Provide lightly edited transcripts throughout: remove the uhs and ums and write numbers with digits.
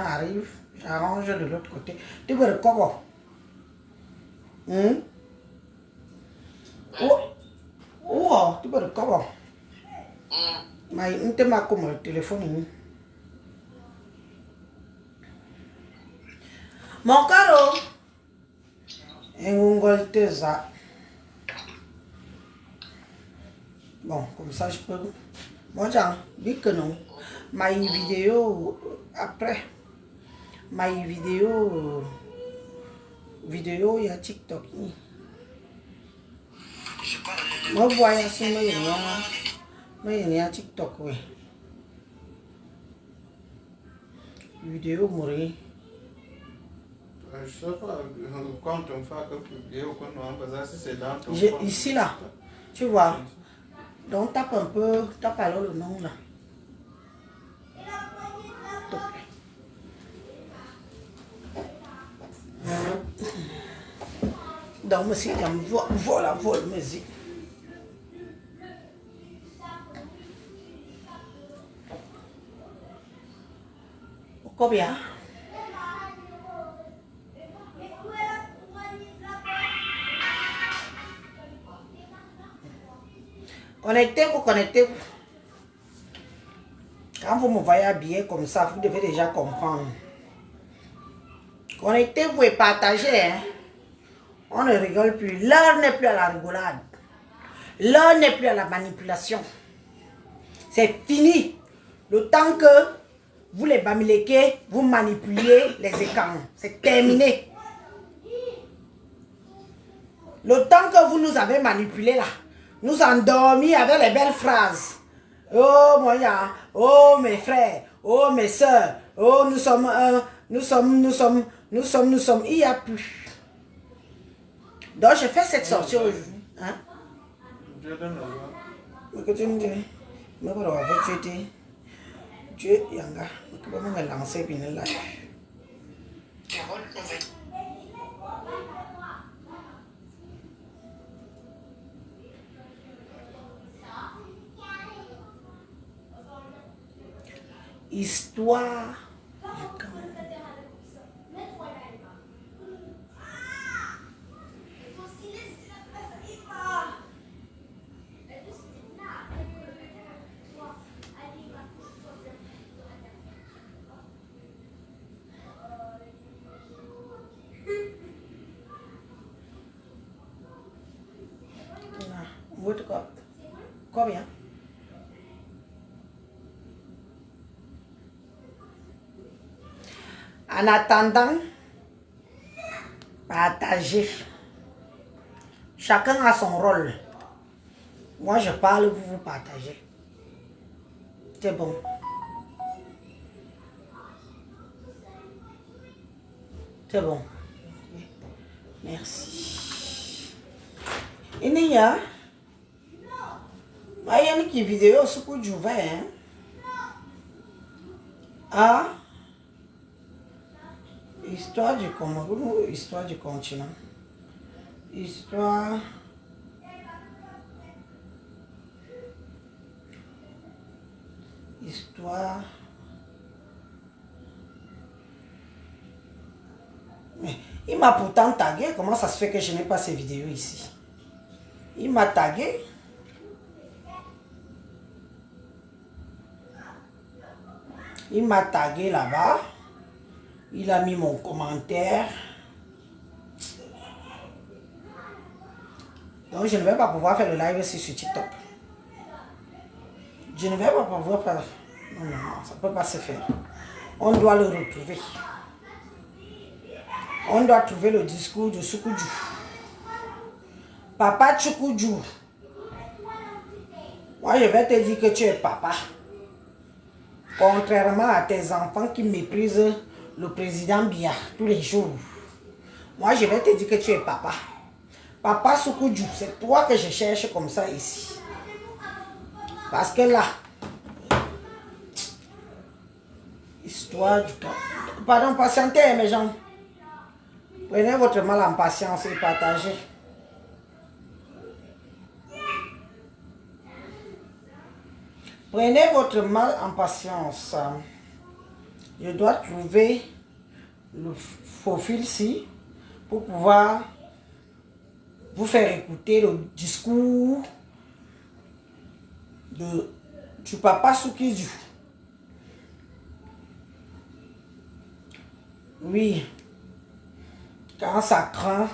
arrive, j'arrange de l'autre côté. Tu veux le cobo? Oh, tu veux le cobo? Mais on te m'a comme le téléphone. Mon caro, un ça. Bon, comme ça je peux. Moi, j'en dis que non. Ma vidéo après. Ma vidéo. Il y a TikTok. Moi, voyez si il y a TikTok, oui. Vidéo mourir. Je sais pas, quand on fait quelques vidéos, quand on va c'est dans ton ici, là, tu vois. Donc, tape un peu, tape alors le nom, là. Donc, monsieur, il me voilà, musique. Combien? Connectez-vous, connectez-vous. Quand vous me voyez habillé comme ça, vous devez déjà comprendre. Connectez-vous et partagez. Hein? On ne rigole plus. L'heure n'est plus à la rigolade. L'heure n'est plus à la manipulation. C'est fini. Le temps que vous les bamilekez, vous manipuliez les écrans. C'est terminé. Le temps que vous nous avez manipulé là, nous endormis avec les belles phrases. Oh moyen, oh mes frères, oh mes soeurs, oh nous sommes un, nous sommes, il n'y a plus. Donc je fais cette sortie aujourd'hui. Hein? Dieu donne la joie. Mais que tu me dis, mais voilà, avec Dieu, Yanga, que va me lancer bien là. Histoire du camp. Combien? En attendant, partagez. Chacun a son rôle. Moi, je parle, vous partagez. C'est bon. C'est bon. Merci. Il y a une vidéo sur le Jouvet. Ah, histoire du Cameroun, histoire du continent. Histoire. Mais il m'a pourtant tagué. Comment ça se fait que je n'ai pas ces vidéos ici? Il m'a tagué. Il m'a tagué là-bas. Il a mis mon commentaire. Donc je ne vais pas pouvoir faire le live ici sur TikTok. Je ne vais pas pouvoir faire. Non, non, non, ça ne peut pas se faire. On doit le retrouver. On doit trouver le discours de Soukoudjou. Papa Soukoudjou. Moi, je vais te dire que tu es papa. Contrairement à tes enfants qui méprisent le président Biya tous les jours. Moi, je vais te dire que tu es papa. Papa Soukoudjou, c'est toi que je cherche comme ça ici. Parce que là, histoire du temps. Pardon, patientez mes gens. Prenez votre mal en patience et partagez. Prenez votre mal en patience Je dois trouver le faux fil-ci pour pouvoir vous faire écouter le discours du papa Soukidou. Oui, quand ça craint,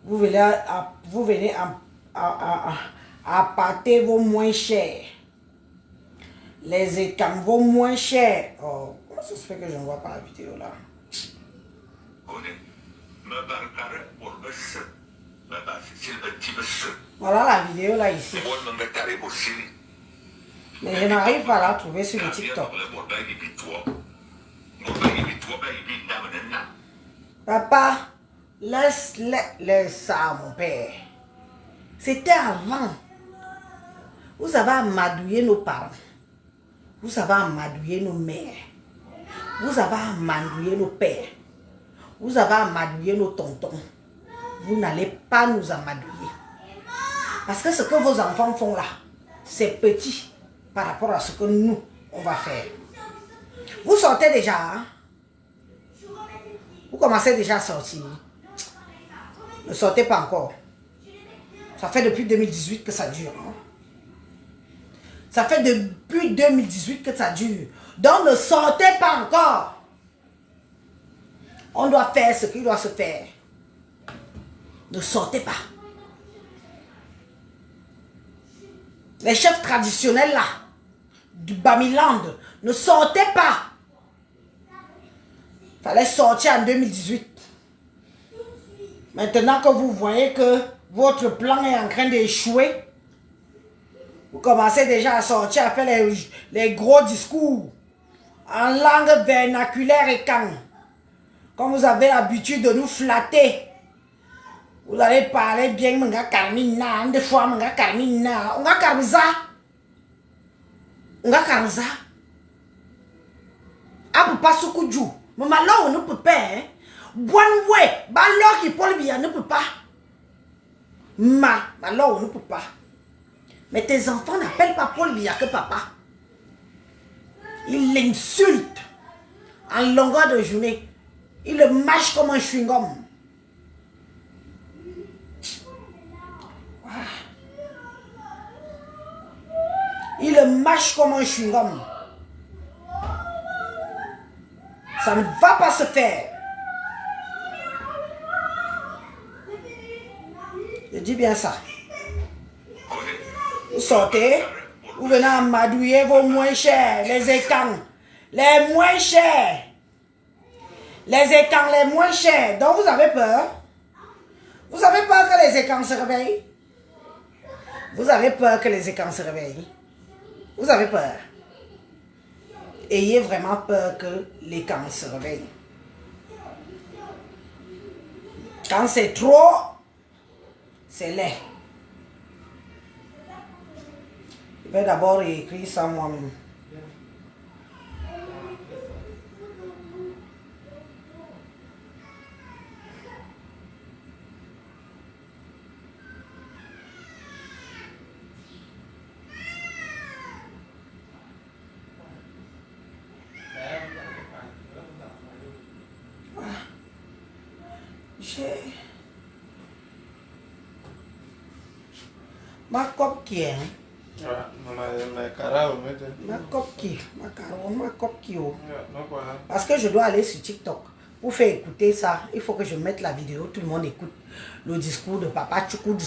vous venez à pâter vos moins chers. Les écans vont moins chers. Oh, comment ça se fait que je ne vois pas la vidéo là? Voilà la vidéo là ici. Mais je n'arrive pas à la trouver sur le TikTok. Papa, laisse ça, mon père. C'était avant. Vous avez amadouillé nos parents. Vous avez amadouillé nos mères. Vous avez amadouillé nos pères. Vous avez amadouillé nos tontons. Vous n'allez pas nous amadouiller. Parce que ce que vos enfants font là, c'est petit par rapport à ce que nous, on va faire. Vous sortez déjà, hein? Vous commencez déjà à sortir. Ne sortez pas encore. Ça fait depuis 2018 que ça dure. Hein? Ça fait depuis 2018 que ça dure. Donc ne sortez pas encore. On doit faire ce qu'il doit se faire. Ne sortez pas. Les chefs traditionnels là, du Bamiland, ne sortez pas. Fallait sortir en 2018. Maintenant que vous voyez que votre plan est en train d'échouer, vous commencez déjà à sortir, à faire les gros discours en langue vernaculaire et quand. Comme vous avez l'habitude de nous flatter. Vous allez parler bien, mon gars Carmina, des fois mon gars Carmina, on a Carmiza. On a Carmiza. Abu pas Soukidou. Mais malheur, on ne peut pas. Bonne way, malheur qui Paul Biya ne peut pas. Malheur, on ne peut pas. Mais tes enfants n'appellent pas Paul Biya que papa. Ils l'insultent en longueur de journée. Ils le mâchent comme un chewing-gum. Il le mâche comme un chewing-gum. Ça ne va pas se faire. Je dis bien ça. Vous sortez, vous venez amadouiller vos moins chers, les écans. Les moins chers. Les écans les moins chers. Donc vous avez peur. Vous avez peur que les écans se réveillent. Vous avez peur que les écans se réveillent. Vous avez peur. Ayez vraiment peur que les camps se réveillent. Quand c'est trop, c'est laid. Je vais d'abord écrire ça moi-même. Ma copie qui est. Ma copie. Parce que je dois aller sur TikTok. Pour faire écouter ça, il faut que je mette la vidéo. Tout le monde écoute le discours de Papa Soukidou.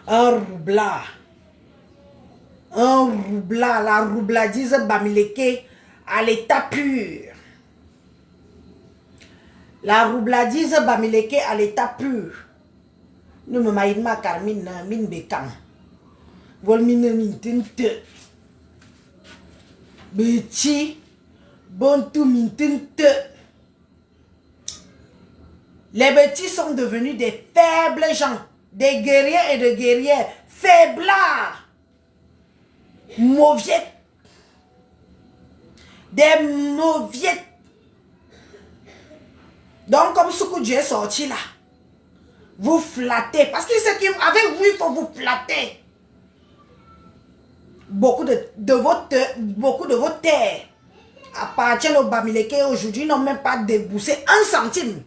Un roubla. Un roubla. La roubladise Bamileke à l'état pur. La roubladise Bamileke à l'état pur. Nous me maïs ma carmine min bekam. Vol mine min tinte. Beti. Bon tout min tinte. Les petits sont devenus des faibles gens. Des guerriers et de guerrières. Faiblards. Mauviettes. Des mauviettes. Donc comme Soukidou est sorti là. Vous flattez. Parce que c'est qu'avec vous, il faut vous flatter. Beaucoup de vos terres appartiennent au Bamileke aujourd'hui n'ont même pas déboursé 1 centime.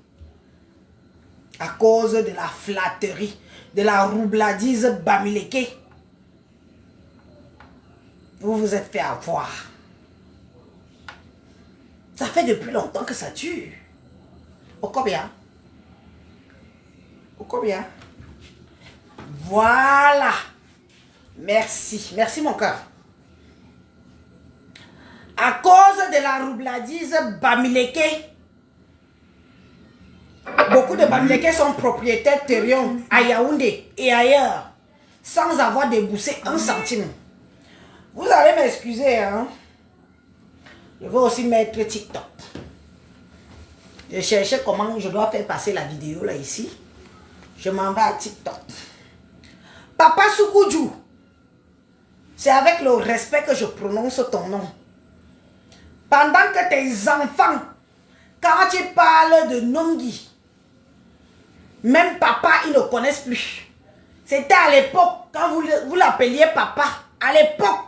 À cause de la flatterie, de la roubladise Bamileke. Vous vous êtes fait avoir. Ça fait depuis longtemps que ça tue. Au combien? Au combien? Voilà. Merci. Merci mon cœur. À cause de la roubladise Bamileke, beaucoup de Bamileke sont propriétaires terriens à Yaoundé et ailleurs, sans avoir déboursé 1 centime. Vous allez m'excuser, hein? Je vais aussi mettre TikTok. Je cherchais comment je dois faire passer la vidéo là ici. Je m'en vais à TikTok. Papa Soukoudjou, c'est avec le respect que je prononce ton nom. Pendant que tes enfants, quand tu parles de Nongi, même papa, ils ne connaissent plus. C'était à l'époque, quand vous l'appeliez papa, à l'époque,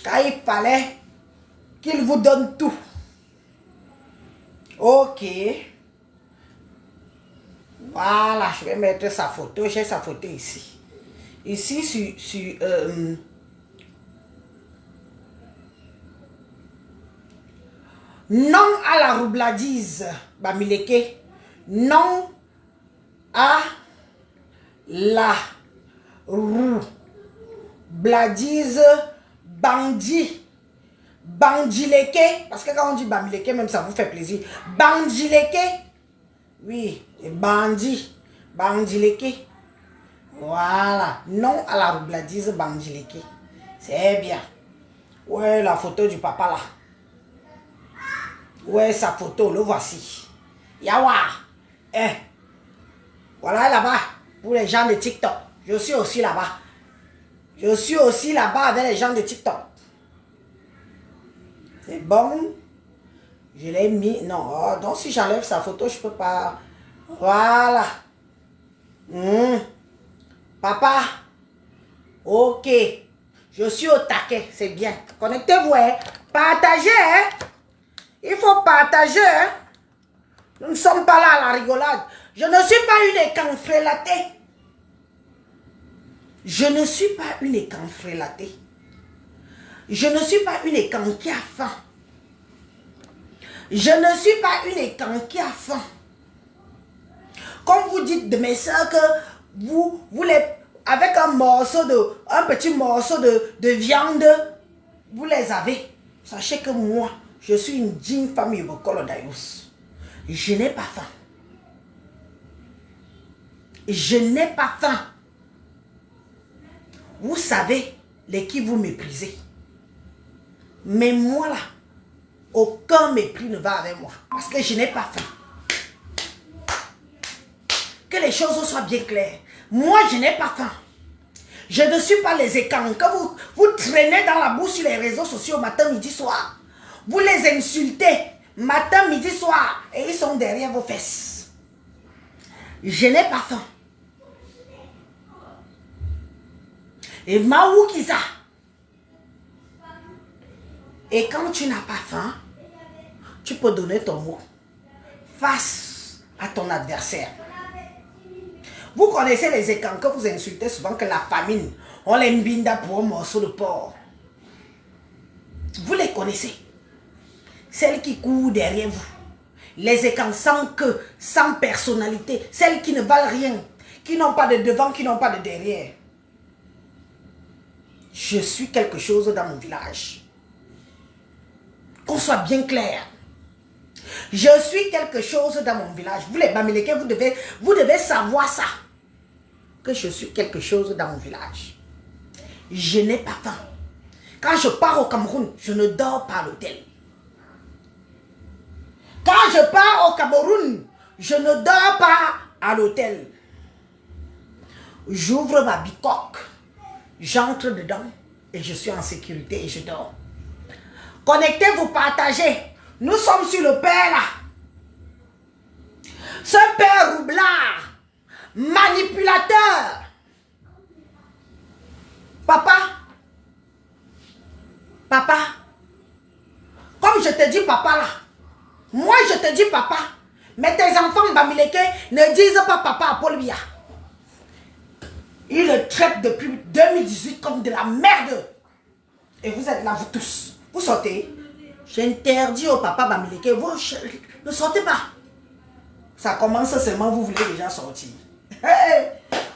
quand il fallait qu'il vous donne tout. Ok. Voilà, je vais mettre sa photo. J'ai sa photo ici. Ici, sur non à la roubladise, Bamileke. Non à la roubladise, bandit. Bandileke, parce que quand on dit Bamileke, même ça vous fait plaisir. Bandileke, oui, bandit, Bandileke. Voilà, non à la roubladise Bandileke. C'est bien. Ouais, la photo du papa là. Ouais, sa photo, le voici. Yawa. Voilà là-bas, pour les gens de TikTok. Je suis aussi là-bas. Je suis aussi là-bas avec les gens de TikTok. C'est bon. Je l'ai mis. Non, oh, donc si j'enlève sa photo, je ne peux pas. Voilà. Papa. Ok. Je suis au taquet. C'est bien. Connectez-vous. Hein. Partagez. Hein. Il faut partager. Hein. Nous ne sommes pas là à la rigolade. Je ne suis pas une écanfrélatée. Je ne suis pas une écanfrélatée. Je ne suis pas une écan qui a faim. Je ne suis pas une écan qui a faim. Comme vous dites de mes soeurs que vous les, avec un petit morceau de viande, vous les avez. Sachez que moi, je suis une digne femme Yobokolo Dayos. Je n'ai pas faim. Je n'ai pas faim. Vous savez, les qui vous méprisez. Mais moi là, aucun mépris ne va avec moi. Parce que je n'ai pas faim. Que les choses soient bien claires. Moi, je n'ai pas faim. Je ne suis pas les écans. Quand vous traînez dans la boue sur les réseaux sociaux matin, midi, soir. Vous les insultez matin, midi, soir. Et ils sont derrière vos fesses. Je n'ai pas faim. Et Maou Kiza. Et quand tu n'as pas faim, tu peux donner ton mot face à ton adversaire. Vous connaissez les écans que vous insultez souvent que la famine, on les mbinda pour un morceau de porc. Vous les connaissez. Celles qui courent derrière vous. Les écans sans queue, sans personnalité. Celles qui ne valent rien. Qui n'ont pas de devant, qui n'ont pas de derrière. Je suis quelque chose dans mon village. Qu'on soit bien clair. Je suis quelque chose dans mon village. Vous les Bamileke, vous devez savoir ça. Que je suis quelque chose dans mon village. Je n'ai pas faim. Quand je pars au Cameroun, je ne dors pas à l'hôtel. Quand je pars au Cameroun, je ne dors pas à l'hôtel. J'ouvre ma bicoque. J'entre dedans et je suis en sécurité et je dors. Connectez-vous, partagez. Nous sommes sur le père là. Ce père roublard, manipulateur. Papa, comme Comme je te dis papa là. Moi je te dis papa. Mais tes enfants Bamileke ne disent pas papa à Paul Biya. Ils le traitent depuis 2018 comme de la merde. Et vous êtes là, vous tous. Vous sortez. J'interdis au papa Bamileke, vous ne sortez pas. Ça commence seulement, vous voulez déjà sortir.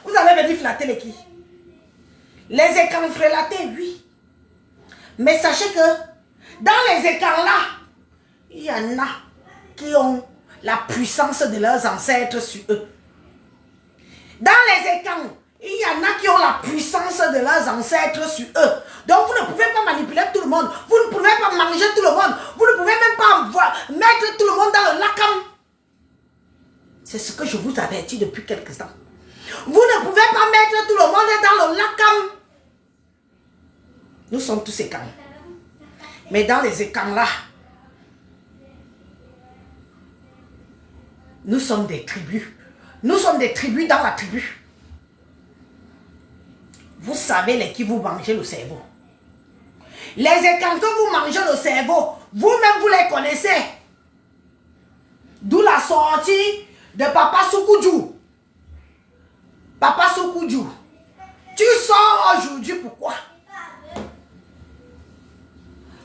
Vous allez venir flatter les qui? Les écrans frélatés, oui. Mais sachez que dans les écrans là, il y en a qui ont la puissance de leurs ancêtres sur eux. Dans les écrans, il y en a qui ont la puissance de leurs ancêtres sur eux. Donc vous ne pouvez pas manipuler tout le monde. Vous ne pouvez pas manger tout le monde. Vous ne pouvez même pas mettre tout le monde dans le lacam. C'est ce que je vous avertis depuis quelques temps. Vous ne pouvez pas mettre tout le monde dans le lacam. Nous sommes tous écans. Mais dans les écans là, nous sommes des tribus. Nous sommes des tribus dans la tribu. Vous savez les qui vous mangez le cerveau. Les écans que vous mangez le cerveau, vous-même vous les connaissez. D'où la sortie de Papa Soukoudjou. Papa Soukoudjou, tu sors aujourd'hui pourquoi?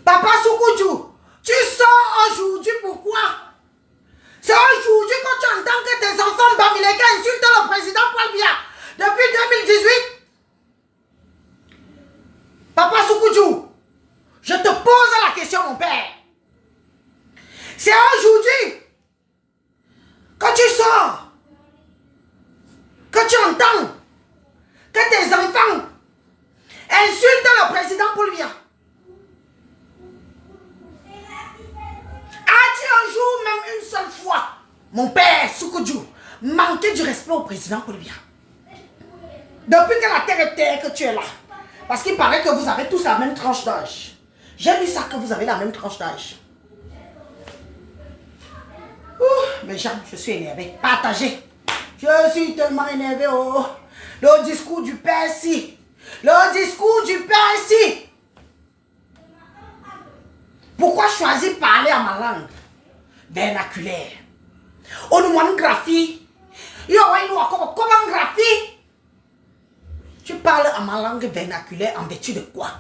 Papa Soukoudjou, tu sors aujourd'hui pourquoi? C'est aujourd'hui que tu entends que tes enfants Bamileke insultent le président Paul Biya depuis 2018. Papa Soukoudjou, je te pose la question mon père. C'est aujourd'hui que tu sors, que tu entends que tes enfants insultent le président Paul Biya. As-tu un jour, même une seule fois, mon père Soukoudjou, manqué du respect au président Paul Biya? Depuis que la terre est terre, que tu es là. Parce qu'il paraît que vous avez tous la même tranche d'âge. J'ai lu ça que vous avez la même tranche d'âge. Mais Jean, je suis énervé. Partagez. Je suis tellement énervé. Oh. Le discours du père si. Le discours du père si. Pourquoi choisir parler à ma langue vernaculaire? On nous demande graphie. Comment graphie? Tu parles à ma langue vernaculaire en vertu de quoi?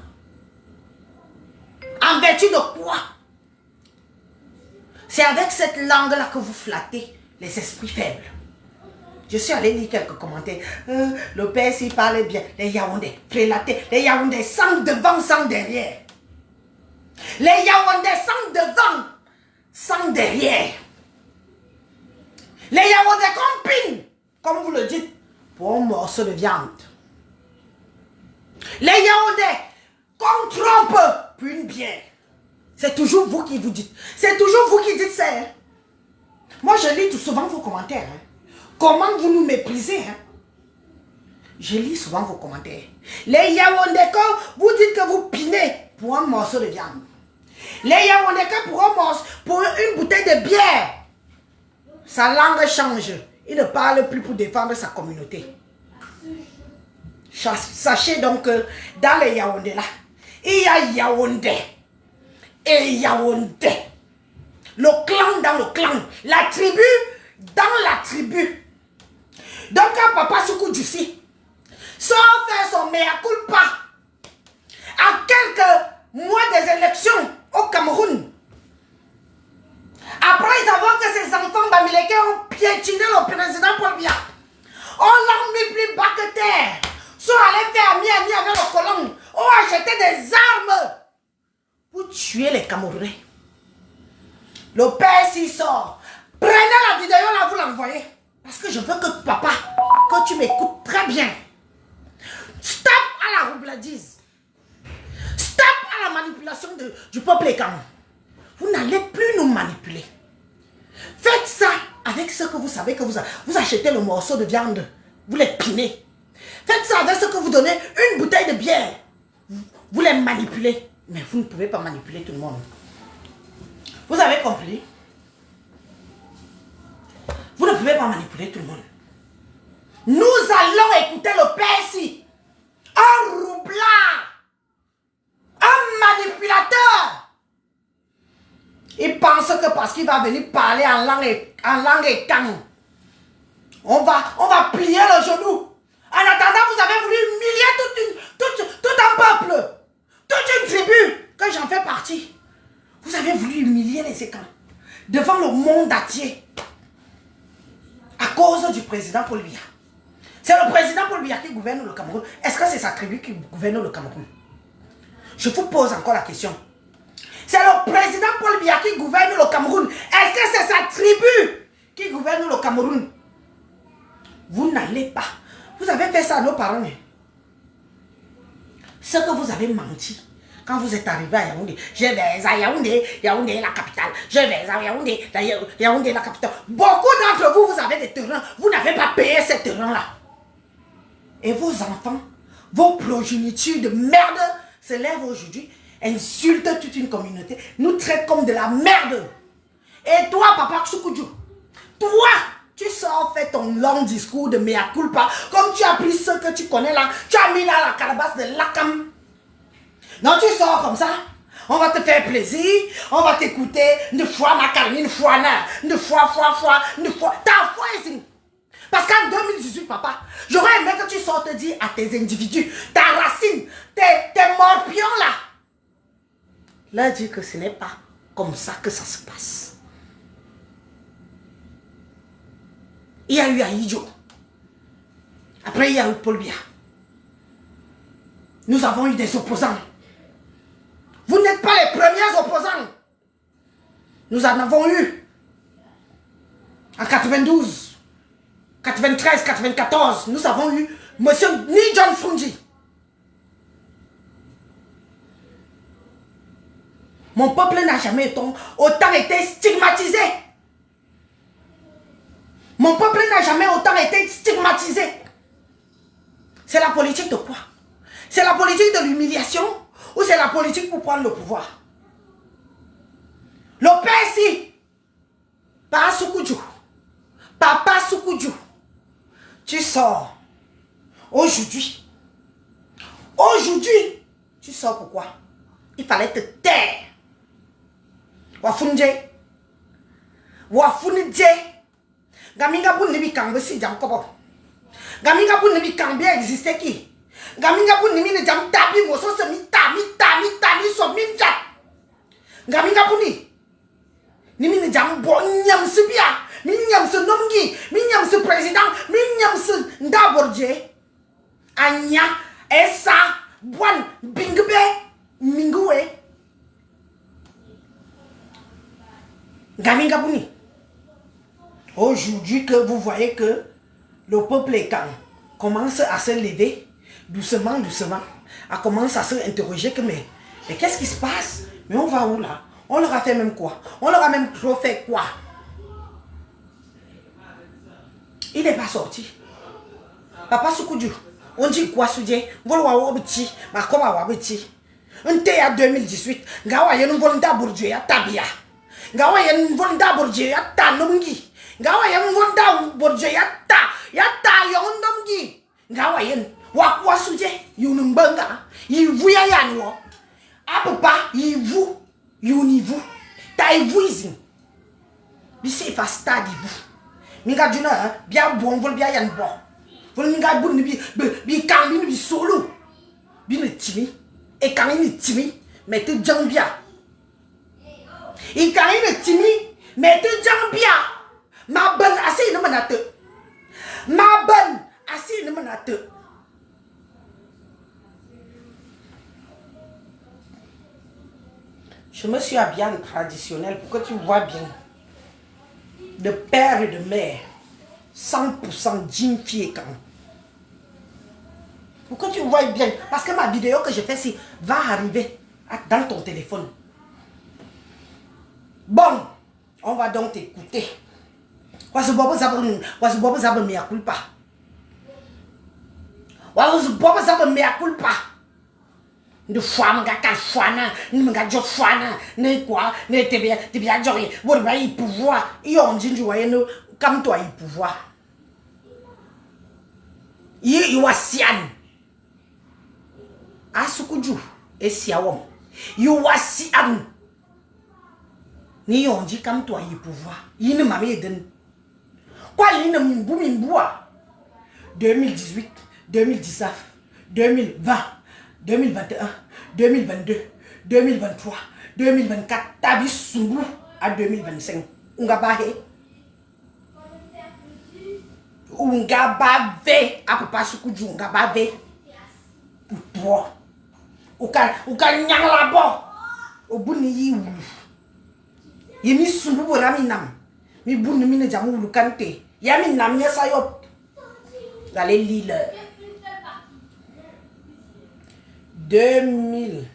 En vertu de quoi? C'est avec cette langue-là que vous flattez les esprits faibles. Je suis allé lire quelques commentaires. Le père s'il parlait bien. Les Yaoundés, frélatés. Les Yaoundés sans devant, sans derrière. Les Yaoundés sans devant, sans derrière. Les Yaoundés compinent, comme vous le dites, pour un morceau de viande. Les Yaoundés qu'on trompe pour une bière. C'est toujours vous qui vous dites. C'est toujours vous qui dites ça. Hein? Moi, je lis tout souvent vos commentaires. Hein? Comment vous nous méprisez. Hein? Je lis souvent vos commentaires. Les Yaoundés, quand vous dites que vous pinez pour un morceau de viande. Les Yaoundés, pour un morceau, pour une bouteille de bière, sa langue change. Il ne parle plus pour défendre sa communauté. Sachez donc que dans les Yaoundés là, il y a Yaoundé et Yaoundé. Le clan dans le clan. La tribu dans la tribu. Donc quand Papa Soukoudjou sort faire son mea culpa à quelques mois des élections au Cameroun, après avoir que ses enfants Bamileke ont piétiné le président Paul Biya, on l'a mis plus bas que terre, sont allés faire ami avec le colon, ont acheté des armes pour tuer les Camerounais. Le père s'y sort. Prenez la vidéo là, vous l'envoyez. Parce que je veux que papa, que tu m'écoutes très bien. Stop à la roubladise. Stop à la manipulation du peuple écan. Vous n'allez plus nous manipuler. Faites ça avec ce que vous savez que vous achetez le morceau de viande. Vous les pinez. Faites ça avec ce que vous donnez une bouteille de bière. Vous les manipulez. Mais vous ne pouvez pas manipuler tout le monde. Vous avez compris? Vous ne pouvez pas manipuler tout le monde. Nous allons écouter le père si. Un roublard. Un manipulateur. Il pense que parce qu'il va venir parler en langue et kang, on va plier le genou. En attendant, vous avez voulu humilier tout un peuple, toute une tribu, que j'en fais partie. Vous avez voulu humilier les Écans devant le monde entier à cause du président Paul Biya. C'est le président Paul Biya qui gouverne le Cameroun. Est-ce que c'est sa tribu qui gouverne le Cameroun? Je vous pose encore la question. C'est le président Paul Biya qui gouverne le Cameroun. Est-ce que c'est sa tribu qui gouverne le Cameroun? Vous n'allez pas. Vous avez fait ça à nos parents. Ce que vous avez menti quand vous êtes arrivé à Yaoundé. Je vais à Yaoundé, Yaoundé est la capitale. Je vais à Yaoundé, Yaoundé est la capitale. Beaucoup d'entre vous, vous avez des terrains. Vous n'avez pas payé ces terrains-là. Et vos enfants, vos progénitures de merde se lèvent aujourd'hui, insultent toute une communauté, nous traitent comme de la merde. Et toi, Papa Soukudjou, toi, tu sors faire ton long discours de mea culpa, comme tu as pris ce que tu connais là, tu as mis là la calebasse de Lakam. Non, tu sors comme ça, on va te faire plaisir, on va t'écouter, une fois ma calme, une fois, ta foi ici. Parce qu'en 2018, papa, j'aurais aimé que tu sortes dire à tes individus, ta racine, tes morpions là, leur dire que ce n'est pas comme ça que ça se passe. Il y a eu Aïdjo. Après, il y a eu Paul Biya. Nous avons eu des opposants. Vous n'êtes pas les premiers opposants. Nous en avons eu en 92, 93, 94. Nous avons eu M. Ni John Fungi. Mon peuple n'a jamais autant été stigmatisé. Mon peuple n'a jamais autant été stigmatisé. C'est la politique de quoi? C'est la politique de l'humiliation ou c'est la politique pour prendre le pouvoir? Le père ici, Papa Soukudjou, Papa Soukudjou, tu sors. Aujourd'hui, tu sors pourquoi? Il fallait te taire. Wafunje, Wafunje, Gaminga Boun Nebi Kambe si jam kobo. Gaminga Boun Nebi Kambe existe qui? Gaminga Boun Nebi ne jam tabi moso se mi so minjat. Gaminga Bouni, Nimi ne jam bon nyam se bia, mi nyam se nomgi, mi nyam se président, mi nyam se ndaborje. Anya, Essa, Boan, Bingbe, Mingwe. Gaminga Bouni. Aujourd'hui que vous voyez que le peuple écan commence à se lever doucement, à commencer à se interroger que mais qu'est-ce qui se passe? Mais on va où là? On leur a fait même quoi? On leur a même trop fait quoi? Il n'est pas sorti. Papa Soukudjou, on dit quoi soudien? Volwa wabiti, ma koma wabiti. Un thé à 2018, gawa yen volonda bourdieu ya tabia. Gawa yen volonda bourdieu ya tanomgi. Gawa yen volonda bourdieu ya ta yondomgi. Gawa yen wakwa soudien, yunumbanga, yivuya yanwo. Apapa, yivu, yunivu, ta yivuizin. Bisi fa stade yivu. Minga djuna, bien bon, vol bien yan bon. Vol minga boun bi kambi bi solo. Bi ne timi. Et quand il est timide, mettez Djambia. Et quand il est timide, mettez Djambia. Ma bonne assez ne menate. Ma bonne assez ne menate. Je me suis habillée en traditionnel pour que tu vois bien. De père et de mère. 100% jean fié quand. Pour que tu vois bien. Parce que ma vidéo que je fais ici va arriver dans ton téléphone. Bon, on va donc t'écouter. Wasu bobo zaba mea culpa. Wasu bobo zaba mea culpa. De foi mga ka fana, mga jo fana, ne quoi, ne te bien jori. Wurba y pouvoir, y on jinju wa no comme toi y pouvoir. Y wasian. A Soukudjou et Siawam. You wasian. Ni on dit comme toi, il pouvoir. Il ne m'a pas donné. Quoi, il ne m'a 2018, 2019, 2020, 2021, 2022, 2023, 2024, t'as vu sous à 2025. On va barrer. On va barrer. À peu près ce que tu on va barrer. Pour toi. Ou quand n'y a là-bas. Au bout de y il mis sous pour raminam. Mi bout de mine jamu le kante. Yami nam ya sayop. Allez lire. 2000.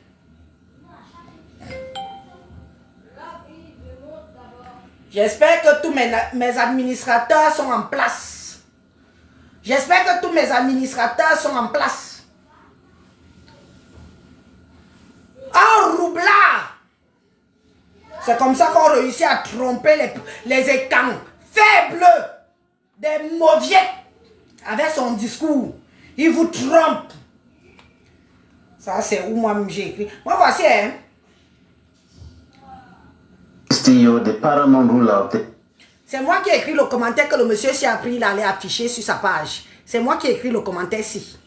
J'espère que tous mes administrateurs sont en place. J'espère que tous mes administrateurs sont en place. Un roublard. C'est comme ça qu'on réussit à tromper les écans faibles des mauvais avec son discours. Il vous trompe. Ça, c'est où moi-même j'ai écrit. Moi, voici, hein. C'est moi qui ai écrit le commentaire que le monsieur s'est appris, il allait afficher sur sa page. C'est moi qui ai écrit le commentaire ici.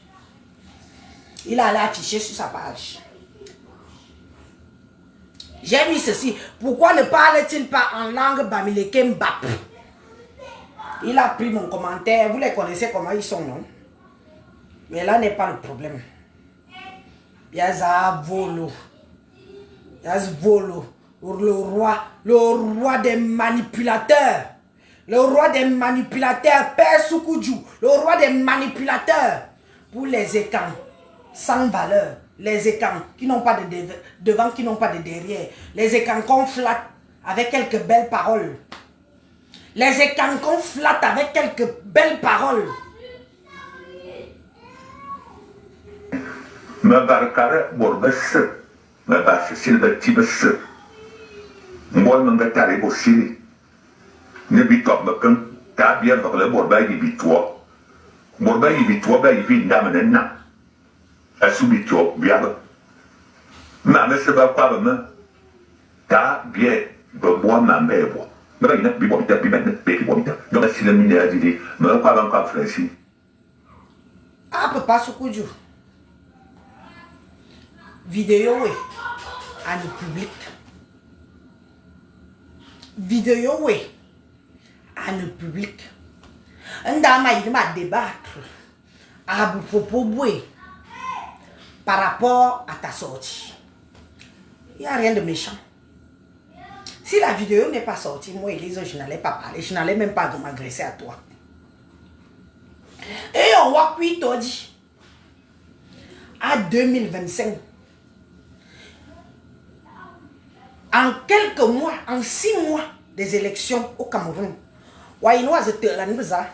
Il allait afficher sur sa page. J'ai mis ceci. Pourquoi ne parle-t-il pas en langue bamileke mbap? Il a pris mon commentaire. Vous les connaissez comment ils sont, non? Mais là n'est pas le problème. Il y a Zavolo. Il y a Zvolo. Le roi des manipulateurs. Le roi des manipulateurs, Père Soukoudjou. Le roi des manipulateurs. Pour les écans sans valeur. Les écans qui n'ont pas de devant, qui n'ont pas de derrière. Les écans qu'on flatte avec quelques belles paroles. Les écans qu'on flatte avec quelques belles paroles. Ma barkara borbas, ma bas silba tibas. Moi, mon gâteau est bossé. Ne bitop me comme t'as bien avec le borba y bitoi. Borba y bitoi, bah y vit d'amenena. A subito, bien. Ma me se va pas me. T'as bien, moi, ma mère. Mais il n'a plus bon, t'as plus maintenant, péki bon. Donc, si le mine a dit, me pas encore fraîchi. Ah, papa Soukoudjou. Vidéo, oui. À le public. Vidéo, oui. À le public. Un dame il m'a débattre. À vous proposer. Par rapport à ta sortie. Il n'y a rien de méchant. Si la vidéo n'est pas sortie, moi Elise, je n'allais pas parler. Je n'allais même pas m'agresser à toi. Et on voit qui t'a dit. À 2025. En quelques mois, en 6 mois des élections au Cameroun. Waïnois était là, nous ça.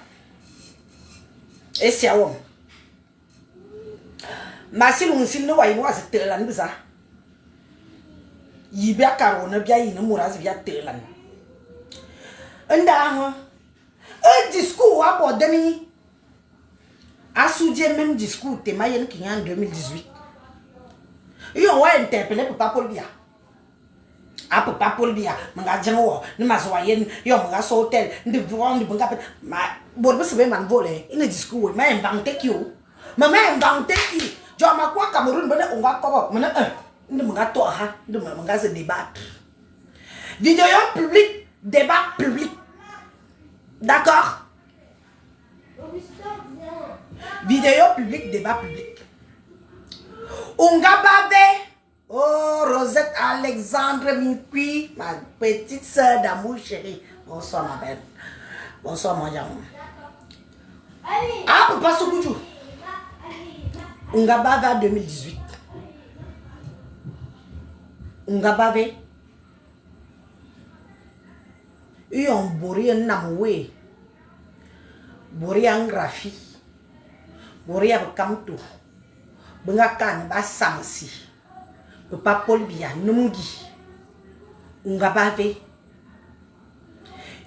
Et c'est à où? Massil ou s'il ne waïnois était là, nous ça. Yibia Carona, bien, il ne mourra via Télan. Un discours à Bordemi. A soudé même discours, t'es maïen qui est en 2018. Ils ont interpellé pour pas Paul Bia. A papa Paul Bia, manga jango, ne masoyen, yo manga hotel, de voir de bunga. Ma borbe se veut man voler. Il ne discours, m'a inventé qui ou. M'a inventé qui. Jo ma quoi Cameroun, bonne on va comment. Mena ne manga toi, de manga se débattre. Vidéo public, débat public. D'accord? Vidéo public, débat public. Ongabave. Oh, Rosette Alexandre Minkui, ma petite soeur d'amour chérie. Bonsoir ma belle. Bonsoir mon Jean. Ah, papa Soukoudjou. Ongabave 2018. Ongabave. Yon bori en namoué. Bori en graphie. Bori en kamto. Bengakan ba samsi. Papa Paul Bia, Nungi. Ongabave.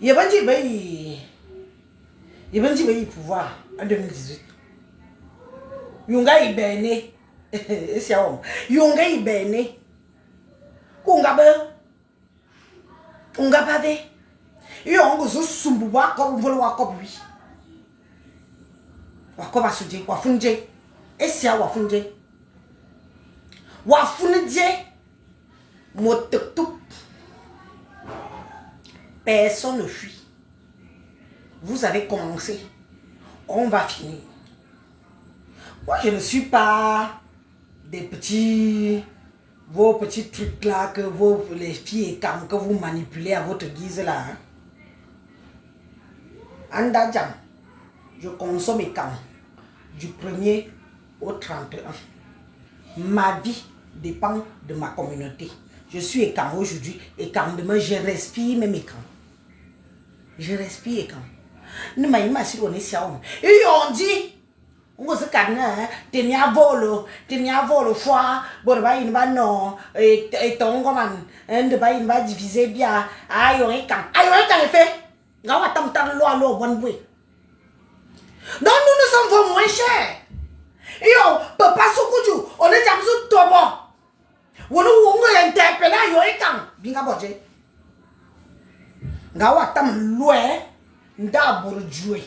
Yebanji bayi pouvoir en 2018. Yunga ibene. C'est à où? Yunga ibene. Kungabe. Unga bave. Yo ongo zo sumbu wako mvolo wako bui. Wako basuje wafunje. Esia wafunje. Wafunje. Motektuk. Personne ne fuit. Vous avez commencé. On va finir. Moi, je ne suis pas des petits... Vos petits trucs là que les filles et que vous manipulez à votre guise là. Andadjam, je consomme et du 1er au 31. Ma vie dépend de ma communauté. Je suis écran aujourd'hui, écran demain, je respire même écran. Je respire écran. Ne m'a imaginé on est siaoum. Et on dit, on se calme, tenir volo, foi, borba in va non, et ton goman, de ba in va diviser bien, aïe on est fait. Gawa tam tam lo bon boy. Non, nous sommes moins chers. Yo, papa Sokuju, on est déjà besoin de toi. On nous interpellé, yo est quand binga bodje. Gawa tam loin, nda bourgeois.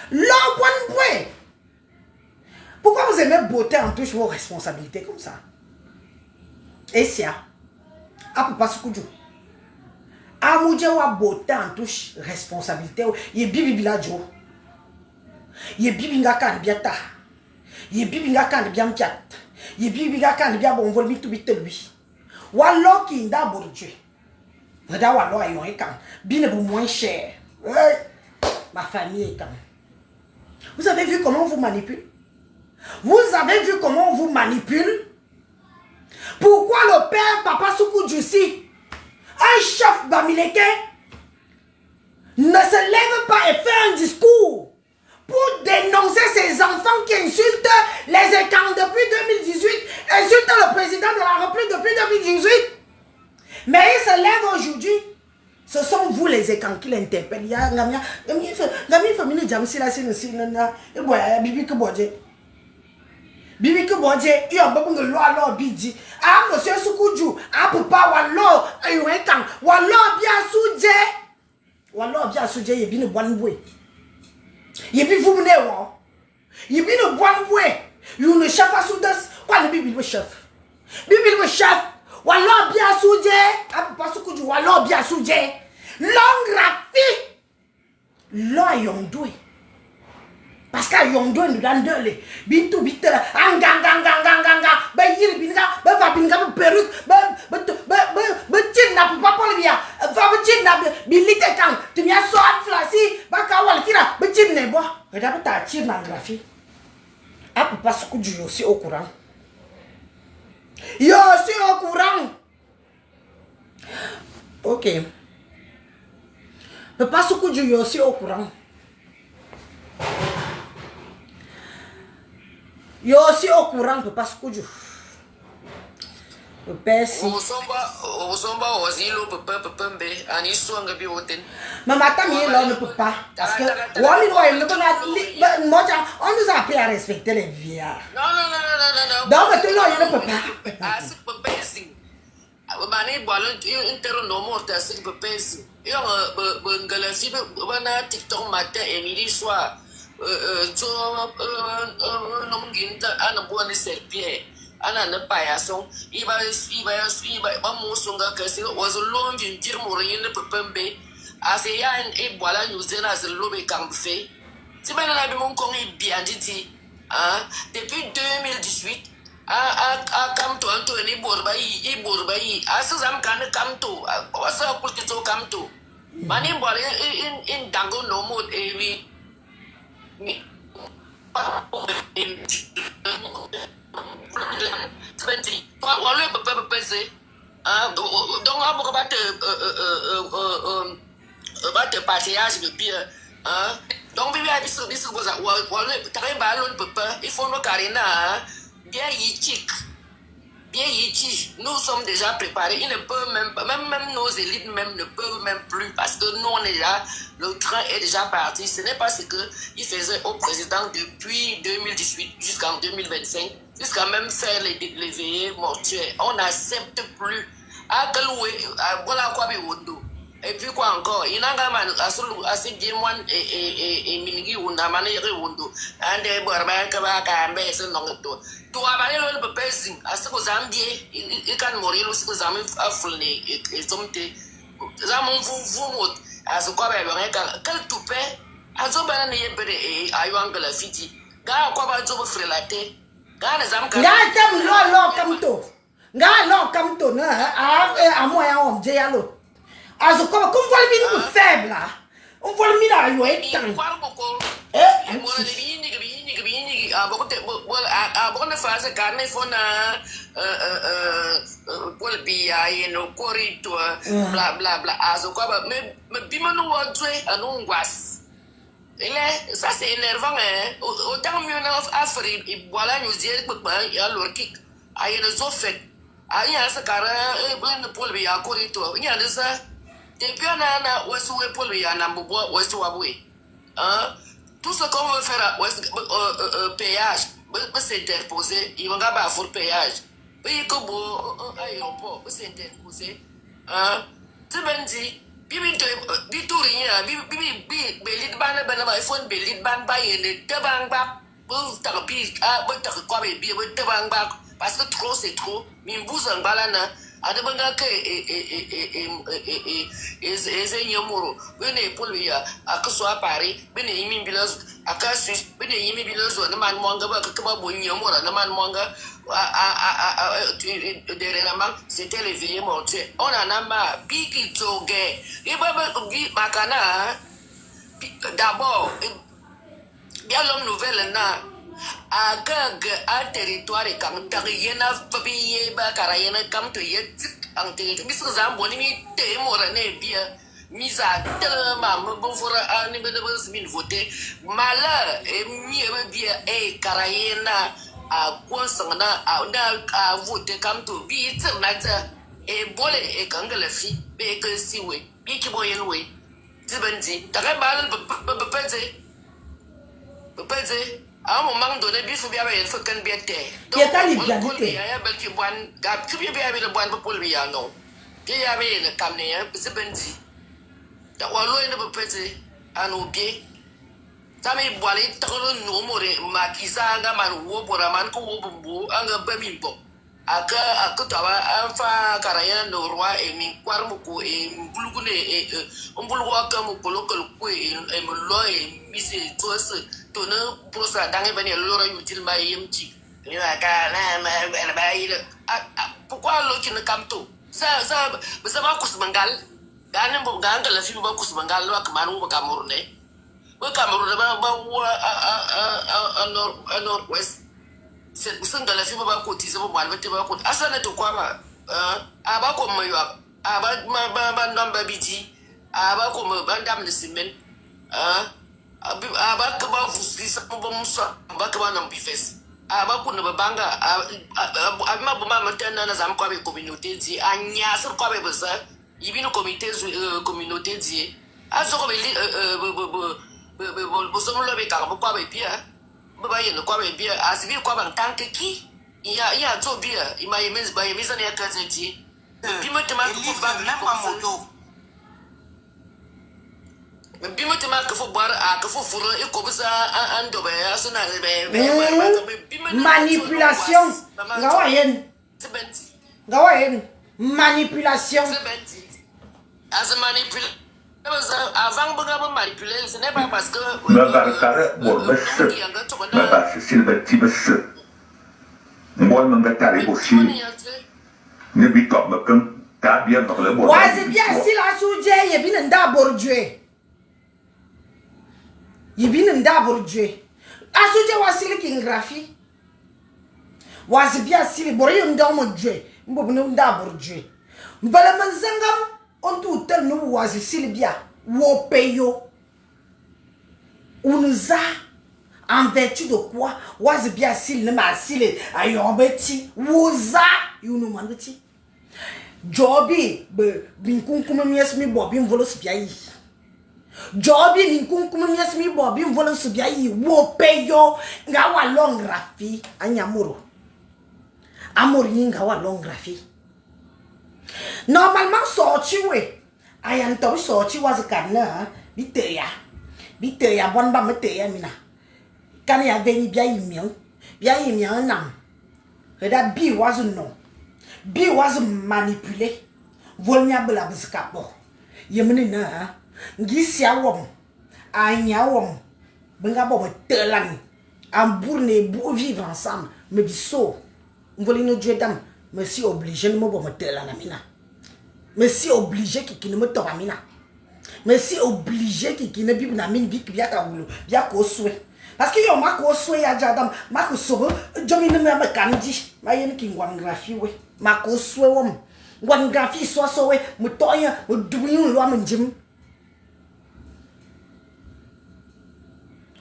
Lo bon boy. Pourquoi vous aimez beauté en touche vos responsabilités comme ça? Et ça, à papa Sokuju. Amoudje wa beauté en touche responsabilité. Ye bibi biladjo. Ye bibi nga kan biata. Ye bibi nga kan bien piat. Ye bibi nga kan bien bon vol bitu bitu lui. Wallo ki nda bourdieu. Vada wallo ayon ekan. Bine pour moins cher. Ma famille est quand. Vous avez vu comment on vous manipule? Vous avez vu comment on vous manipule? Pourquoi le père Papa Soukou Djoussi, un chef bamileke, ne se lève pas et fait un discours pour dénoncer ces enfants qui insultent les écrans depuis 2018, insultent le président de la République depuis 2018. Mais il se lève aujourd'hui. Ce sont vous les écrans qui l'interpellent. Il y a Gami famille Jamsi la Bibi Kebodje. Bibi Kebodje, il y a beaucoup de loi bidi. Ah, monsieur Soukouju, ah, papa, wallo, ayoekan, wallo, bien soudé. Wallo, bien soudé, il y a bien de bonne bouée. Il y a bien vous menez, il y a bien de bonne bouée. Il y a une chef à soudas, quoi le bibi le chef? Bibi le chef, wallo, bien soudé. Ah, papa Soukouju, wallo, bien soudé. Long rafi, lo yondoué. Parce que yondoué nous donne deux les. Bintou bitela, anganganganganganga, ben yiri binga, ben va binga, perruque, ben tchina pour pas le bien. Va tchina, bilite kang, tu m'as soif flasi, baka wal tira, ben tchina bois. Regarde ta tchina graphie. Ah, papa Soukouju aussi au courant. Yo aussi au courant. Ok. Papa Soukouju yo aussi au courant. Yo aussi au courant, Papa Soukouju. Le père si. Osomba ozilo papa mbe ani swanga bi woten. Maman tamie là ne peut pas parce que on nous a appris à respecter les vieillards. Non. Donc maintenant il ne peut pas. Asik pepesi. Mani balon intero no morta asik pepesi. Yo bengalasi bana TikTok matin et midi soir. Non ginta ana buani serpie. Ana ne payason. Iba musonga kasi was long in jirmori ne pepembe. Aseya e boala nyuzena as lobe kamfe. Si ben na bi mon kongi bianditi. Depuis 2018 a kamto anto ni borbai asuzam kan kamto wasa kulkito kamto. Mani boala in dango no mod ewi. Wallo papa pese donc on va battre partage de bien donc bibi a dit ça wallo très ballon papa il faut nos carina bien yichik bien yichi nous sommes déjà préparés ils ne peuvent même nos élites même ne peuvent même plus parce que nous on est déjà le train est déjà parti. Ce n'est pas ce qu'il faisait au président depuis 2018 jusqu'en 2025 jusqu'à même faire les veillées mortuaires. On n'accepte plus. Voilà quoi, Et puis quoi encore, il n'a pas assez bien moins et minigi ou n'a pas de wundo. And they were back about and base and long to. To a little person, as to Zambia, you can more use Zami fully, it's something. Zamon Fumwood, as a cover, to pay, as a banana, I want a fiti. Ga cover to frelate. Ga Zam Ga lo come to. Ga lo come to, a moya on Jayalo. As a cover, come for me with faible. For me, I wait. Abona fase carne fona pol bia no corito bla bla bla azo kwa me bimano wotwe anu ngwas ele ça c'est énervant autant mieux na afri et voilà nous dire que ya lorki ayena zo fait aya sa kara ben pol bia corito nya desa depuis na wesu pol bia na mbo wesu wabwe tout ce qu'on veut faire péage s'interposer, ils vont pas faire péage. Puis que bon aéroport s'interposer. Tu me dis, bibi tout rien, bibi belit ban ben ba phone belit ban ba yene te bang ba. Pour thérapie pour quoi bibi te bang ba parce que trop c'est trop. Min bouzang balana. Adabanga ke nyamuro bene polvia akaso a Paris bene yimi bilos akasu bene yimi bilos na man monga ba ka bo nyamura na man monga derrière la main c'était les vieilles montés on en a marre biki toge ibaba bi makana d'abord bien l'homme nouvelle na agag a territoire kam tagiyena fabiye ba karayena kam to yet ante bisu zamboni mi te morane bia misa tellement me bon fora ani be de min voter mala e mi e bia e karayena a konsangna a voter kam to bi tsnata e bole e kangala fi be ke siwe bi ki boyenwe tibanti taga balan be peze à un moment donné, il faut bien faire qu'un bien terre. Donc, il y a un qui boit, qui vient bien le bois pour lui, non. Il y avait le camion, c'est ben dit. Donc, on ne peut pas dire à nos pieds. Ça m'a boit les trous, nous, maquisa, man, ou pour un man, ou pour un bamimbo. À que tu as un fa carrière de roi et mi quarmuco et boulgoune et un boulgois comme pour le coup et me loin et mise tous. Tona pour ça dans les bananes l'ora utile ma yemti ni la kana pourquoi l'autre ne camto ça va kus bangal gagne bon gagne la fille va kus bangal wa kamanu ba Cameroun ba Cameroun ba nord ouest c'est ça dans la fille ba cotiser ba ba te ba cotiser asana to quoi ba aba ko mayo aba ndamba biti aba ko ba ndam de semaine aba kaba fuskisa musa aba kaba na bifes aba kuna babanga abima buma matana na zam kwa be communauté di anya sur kwa be besa yibino communauté di aso ko be bo somo lo be ka kwa be bia ba yeno kwa be bia asibi kwa ban tanke ki ya to bia ima yemez ba yemeza ne akazenti bima tema ko ba même pas moto bima tema que faut boire que faut fourrer et comme ça en dobe asuna manipulation gawayen manipulation as manipulation avant de manipuler ce n'est pas parce que ma barkara borbesse ma basse silbati basse moi manga tare boshi ne bikop makam ta bien dans le bois wazi bien si la souje yebina nda borjwe yibini ndaburjwe asuje wasili kingrafi wazibia sili boriyo ndomojwe mbobunu ndaburjwe mbala manzangam ontu utel no wazi sili bia wo peyo unuza en vertu de quoi wazibia sili ma sili ayobeti woza yunu mandeti jobi be binkunkume miesmi bobi mvolos bia yi Jobi ni kunkumu miasmi bobi mvolo subia yi wo peyo nga wa long rafi anyamuro amuri nga wa long rafi normalement so chiwe Ayan to sorti was kana. Biteya. Biteya bon ba meteya mina. Kan ya veni bia yimian. Bia yimian nam. Regarde bi was non. Bi was manipulé. Volnya bela biskapo. Yemene na. Ngisia wom. Anya wom. Benga bo metelan. Ambourne pour vivre ensemble. Me biso. M'voli no Dieu dame. Me si obligé de me bo metelan amina. Me si obligé qui ne me tombe amina. Mais si obligé qui ne bible na mine bi bia ka wulo bia ko soué parce que yo ma ko soué ya jadam ma ko sobo jomi ne me kanji ma yen ki ngwan graphie we ma ko soué wom ngwan graphie so so we mu toya mu dubu lo am njim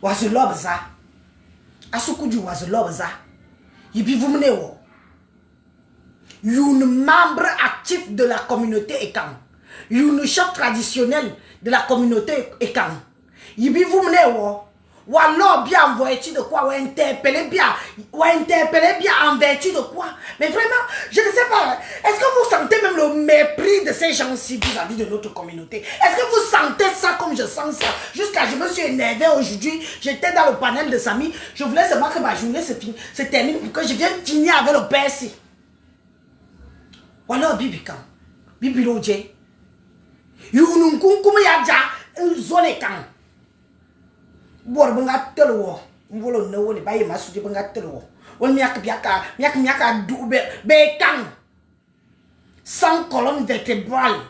was love za asukuju was love za yibi vumne wo une membre actif de la communauté Ekang. Une chef traditionnel de la communauté Ekang. Yibi vous menez wo. Ou alors bien en vertu de quoi? Ou interpeller bien en vertu de quoi? Mais vraiment, je ne sais pas. Est-ce que vous sentez même le mépris de ces gens-ci vis-à-vis de notre communauté? Est-ce que vous sentez ça comme je sens ça? Jusqu'à je me suis énervé aujourd'hui. J'étais dans le panel de Samy. Je voulais seulement que ma journée se termine pour que je vienne finir avec le PSI. Ou alors Bibi Kang. Bibi Lodje. Yunun kunkum ya ja zone kan bor benga telwo mbolo no woni baye masuji benga telwo won miak biaka du be kan sans colonne vertébrale,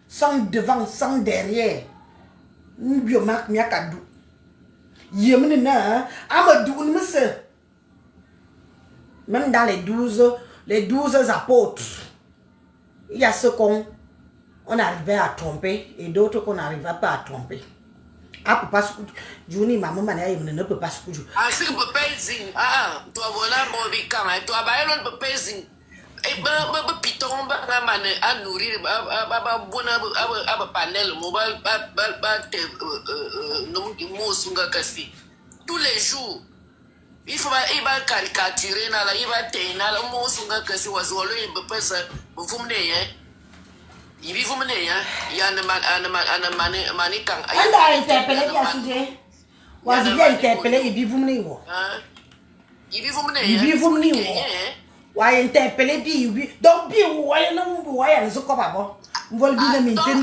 sans devant, sans derrière. Mbio miaka du yemne na amadou nmse. Même dans les 12 apôtres, il y a ceux qu'on arrivait à tromper et d'autres qu'on n'arrivait pas à tromper. Ah, papa, Juni, maman, ne peut pas se coucher. Ah, c'est que papa est ah, toi, voilà, mon bicam, toi, bah, elle ne peut pas et ben, piton, à nourrir, panel, tous les jours. Il faut caricaturer, il va tenir, le mot sunga kasi was all in the person, vous me il vit vous mener, il y a un manikang. Elle a interpellé bien sujet. Was bien interpellé, il vit vous mener. Il vit vous mener. Il vit vous mener. Ouais, interpellé, bi. Donc, bi, ouais, non, ouais, je comprends pas. Vous bien maintenir.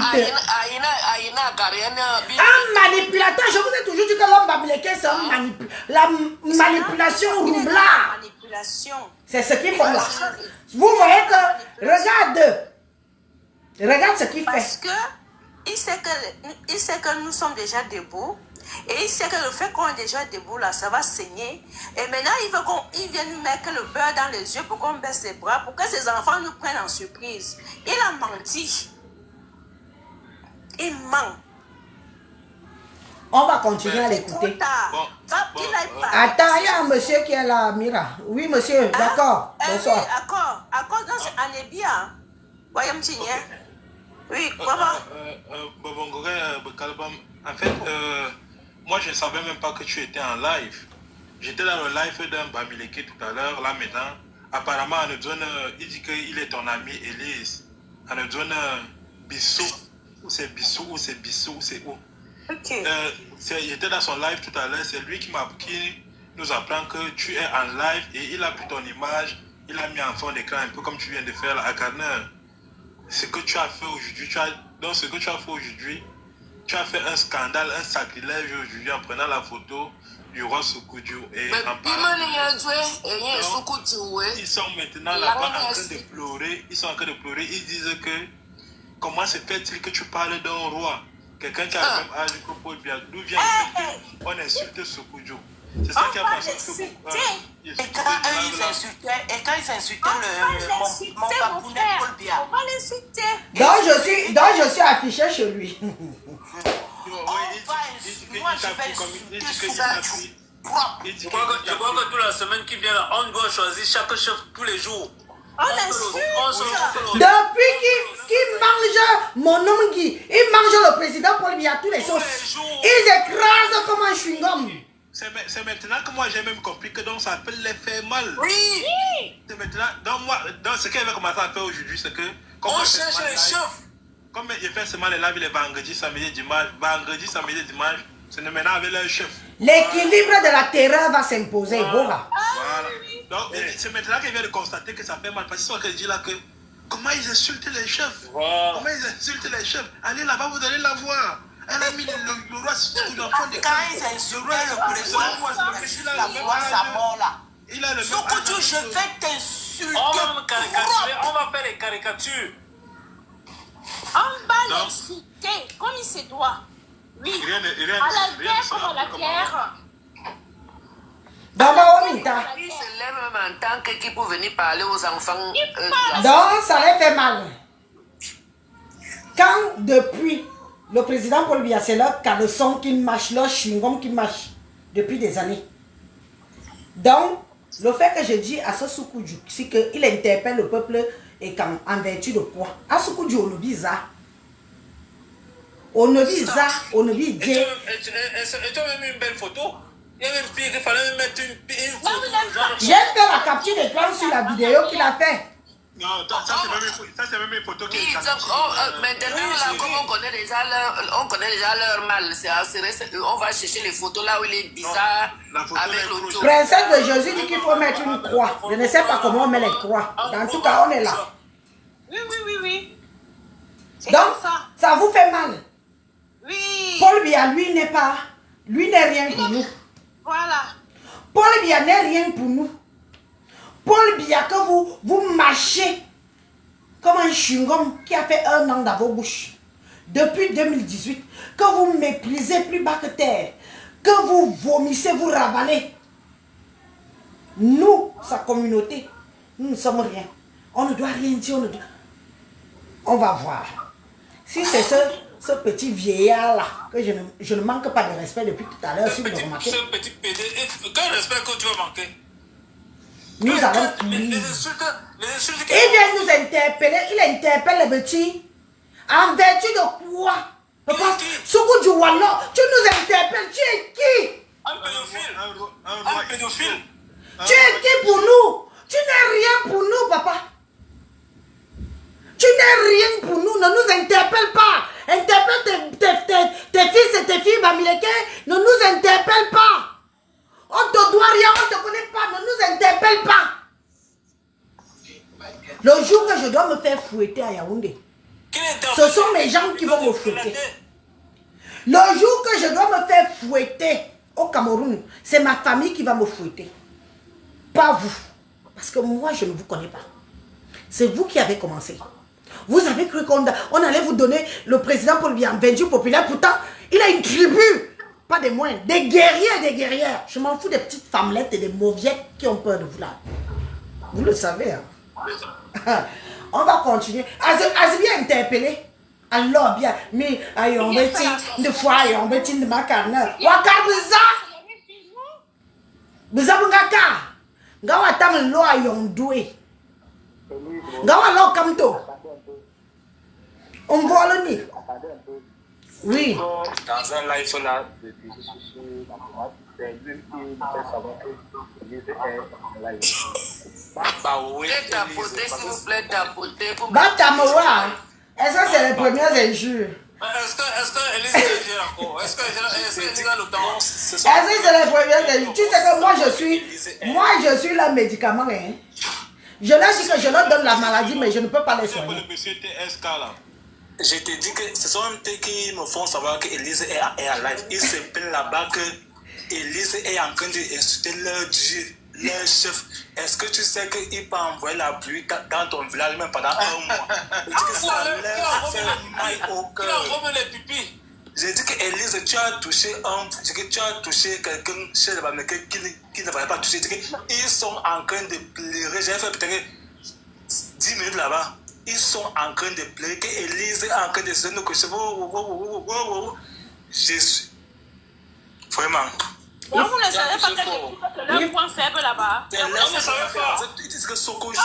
Un manipulateur, je vous ai toujours dit que l'homme babileke, c'est la manipulation roublard. C'est ce qu'il faut là. Vous voyez que, regarde ce qu'il fait. Parce que il sait que nous sommes déjà debout. Et il sait que le fait qu'on est déjà debout là, ça va saigner. Et maintenant, il veut qu'il vienne mettre le beurre dans les yeux pour qu'on baisse les bras, pour que ses enfants nous prennent en surprise. Il a menti. Il ment. On va continuer à l'écouter. Attends, il y a un monsieur qui est là, Mira. Oui, monsieur, d'accord. Bonsoir. Oui, accord, dans ce Anébia. Voyons, oui, comment? En fait, moi je ne savais même pas que tu étais en live. J'étais dans le live d'un Babileke tout à l'heure, là maintenant. Apparemment, on nous donne, il dit qu'il est ton ami Elise. On nous donne Bissou. Ou c'est Bissou, ou c'est Bissou, ou c'est où? Okay. J'étais dans son live tout à l'heure, c'est lui qui nous apprend que tu es en live et il a pris ton image, il a mis en fond d'écran un peu comme tu viens de faire à Carner. Ce que tu as fait aujourd'hui, tu as fait un scandale, un sacrilège aujourd'hui en prenant la photo du roi Soukudjou et en parlant. Ils sont maintenant là-bas en train de pleurer, ils disent que comment se fait-il que tu parles d'un roi, quelqu'un qui a le même âge que Paul Biya, d'où vient le fait qu'on insulte Soukudjou? C'est ça qui a passé et quand ils insultaient mon papounet Paul Biya. On va l'insulter. Donc je suis affiché chez lui. Moi je vais insulter ça. Je crois que toute la semaine qui vient là, on doit choisir chaque chef tous les jours. Depuis qu'il mange mon homme Guy, il mange le président Paul Biya tous les sauces. Ils écrasent comme un chewing-gum. C'est maintenant que moi j'ai même compris que donc ça peut les faire mal. Oui. C'est maintenant, donc ce qu'elle va commencer à faire aujourd'hui, c'est que on cherche les chefs. comme je fais seulement les lives les vendredis, samedi, dimanche, c'est maintenant avec leur chef. L'équilibre de la terreur va s'imposer. Voilà. Donc, c'est maintenant qu'il vient de constater que ça fait mal. Parce que c'est ce que je dis là que. Comment ils insultent les chefs? Comment ils insultent les chefs? Allez là-bas, vous allez la voir. Elle a mis le roi sous l'enfant de Quand ils insultaient le président, la voix, sa mort là. Il a le même Soukoutou, je vais t'insulter. On va faire les caricatures. On va l'insulter comme il se doit. Oui. À la guerre comme à la guerre. Il se lève même en tant qu'équipe pour venir parler aux enfants. Donc, ça les fait mal. Quand depuis le président Paul Biya, c'est leur caleçon qui marche, leur chewing-gum qui marche depuis des années. Donc, le fait que je dis à ce Soukoutou, c'est qu'il interpelle le peuple et en vertu de quoi? À Soukoutou, on le bizarre. On ne vise ça, on ne vise Dieu. Et tu as même une belle photo. Il y a même pire qu'il fallait même mettre une photo. J'ai fait la capture d'écran sur la vidéo qu'il a fait. Non, ça c'est même une photo qui est maintenant, là, comme on connaît déjà leur mal, on va chercher les photos là où il est bizarre avec l'auto. Princesse de Jésus dit qu'il faut mettre une croix. Je ne sais pas comment on met les croix. Dans tout cas, on est là. Oui. Donc, ça vous fait mal. Oui. Paul Biya, lui n'est rien pour nous. Voilà. Paul Biya n'est rien pour nous. Paul Biya, que vous marchez comme un chewing-gum qui a fait 1 an dans vos bouches. Depuis 2018, que vous méprisez plus bas que terre, que vous vomissez, vous ravalez. Nous, sa communauté, nous ne sommes rien. On ne doit rien dire. On va voir. Si c'est ce petit vieillard-là, que je ne manque pas de respect depuis tout à l'heure, si vous le remarquez. Ce petit PD, quel respect que tu vas manquer? Nous allons... Les insultes Il vient nous interpeller, il interpelle les petits. En vertu de quoi? Papa, Soukoutou Wallo, tu nous interpelles, tu es qui? Un pédophile. Tu es qui pour nous? Tu n'es rien pour nous, papa. Tu n'es rien pour nous, ne nous interpelle pas. Interpelle tes fils et tes filles, Bamileke, ne nous interpelle pas. On te doit rien, on ne te connaît pas, ne nous interpelle pas. Le jour que je dois me faire fouetter à Yaoundé, ce sont mes gens qui vont me fouetter. Le jour que je dois me faire fouetter au Cameroun, c'est ma famille qui va me fouetter. Pas vous. Parce que moi, je ne vous connais pas. C'est vous qui avez commencé. Vous avez cru qu'on allait vous donner le président Paul Biya vaincu populaire. Pourtant, il a une tribu. Pas des moindres. Des guerriers et des guerrières. Je m'en fous des petites femmelettes et des mauviettes qui ont peur de vous là. Vous le savez. Hein? On va continuer. Azibi a interpellé. Alors bien. Mais on va dire de fois, on va dire de ma carne. Wakar Biza. Biza Bungaka. Gawa tam lo ayon doué. Gawa lo kamto. On voit le nez. Oui. Dans un live là, Tapoter, s'il vous plaît, tapoter. Batamoua. Est-ce que c'est les premières injures? Est-ce que Elise est encore? Est-ce que Elise a le temps? Est-ce que c'est les premières injures? Tu sais que moi je suis le médicament. Hein? Je leur dis que je leur donne la maladie, mais je ne peux pas les soigner. Le monsieur TSK là. Je te dis que ce sont eux qui me font savoir que Elise est en live. Ils se plaignent là-bas que Elise est en train d'insulter leur dieu, leur chef. Est-ce que tu sais qu'il peut envoyer la pluie dans ton village même pendant 1 mois? Je dis que ça leur fait mal au cœur. Je dis que Elise, tu as touché quelqu'un chez les Bamileke qui ne fallait pas toucher. Ils sont en train de pleurer. J'ai fait peut-être 10 minutes là-bas. Ils sont en train de pleurer, que Elise est en train de se dire que je suis. Vraiment. Donc vous ne savez pas que c'est leur point faible là-bas. C'est leur point faible. Ils disent que Soko joue.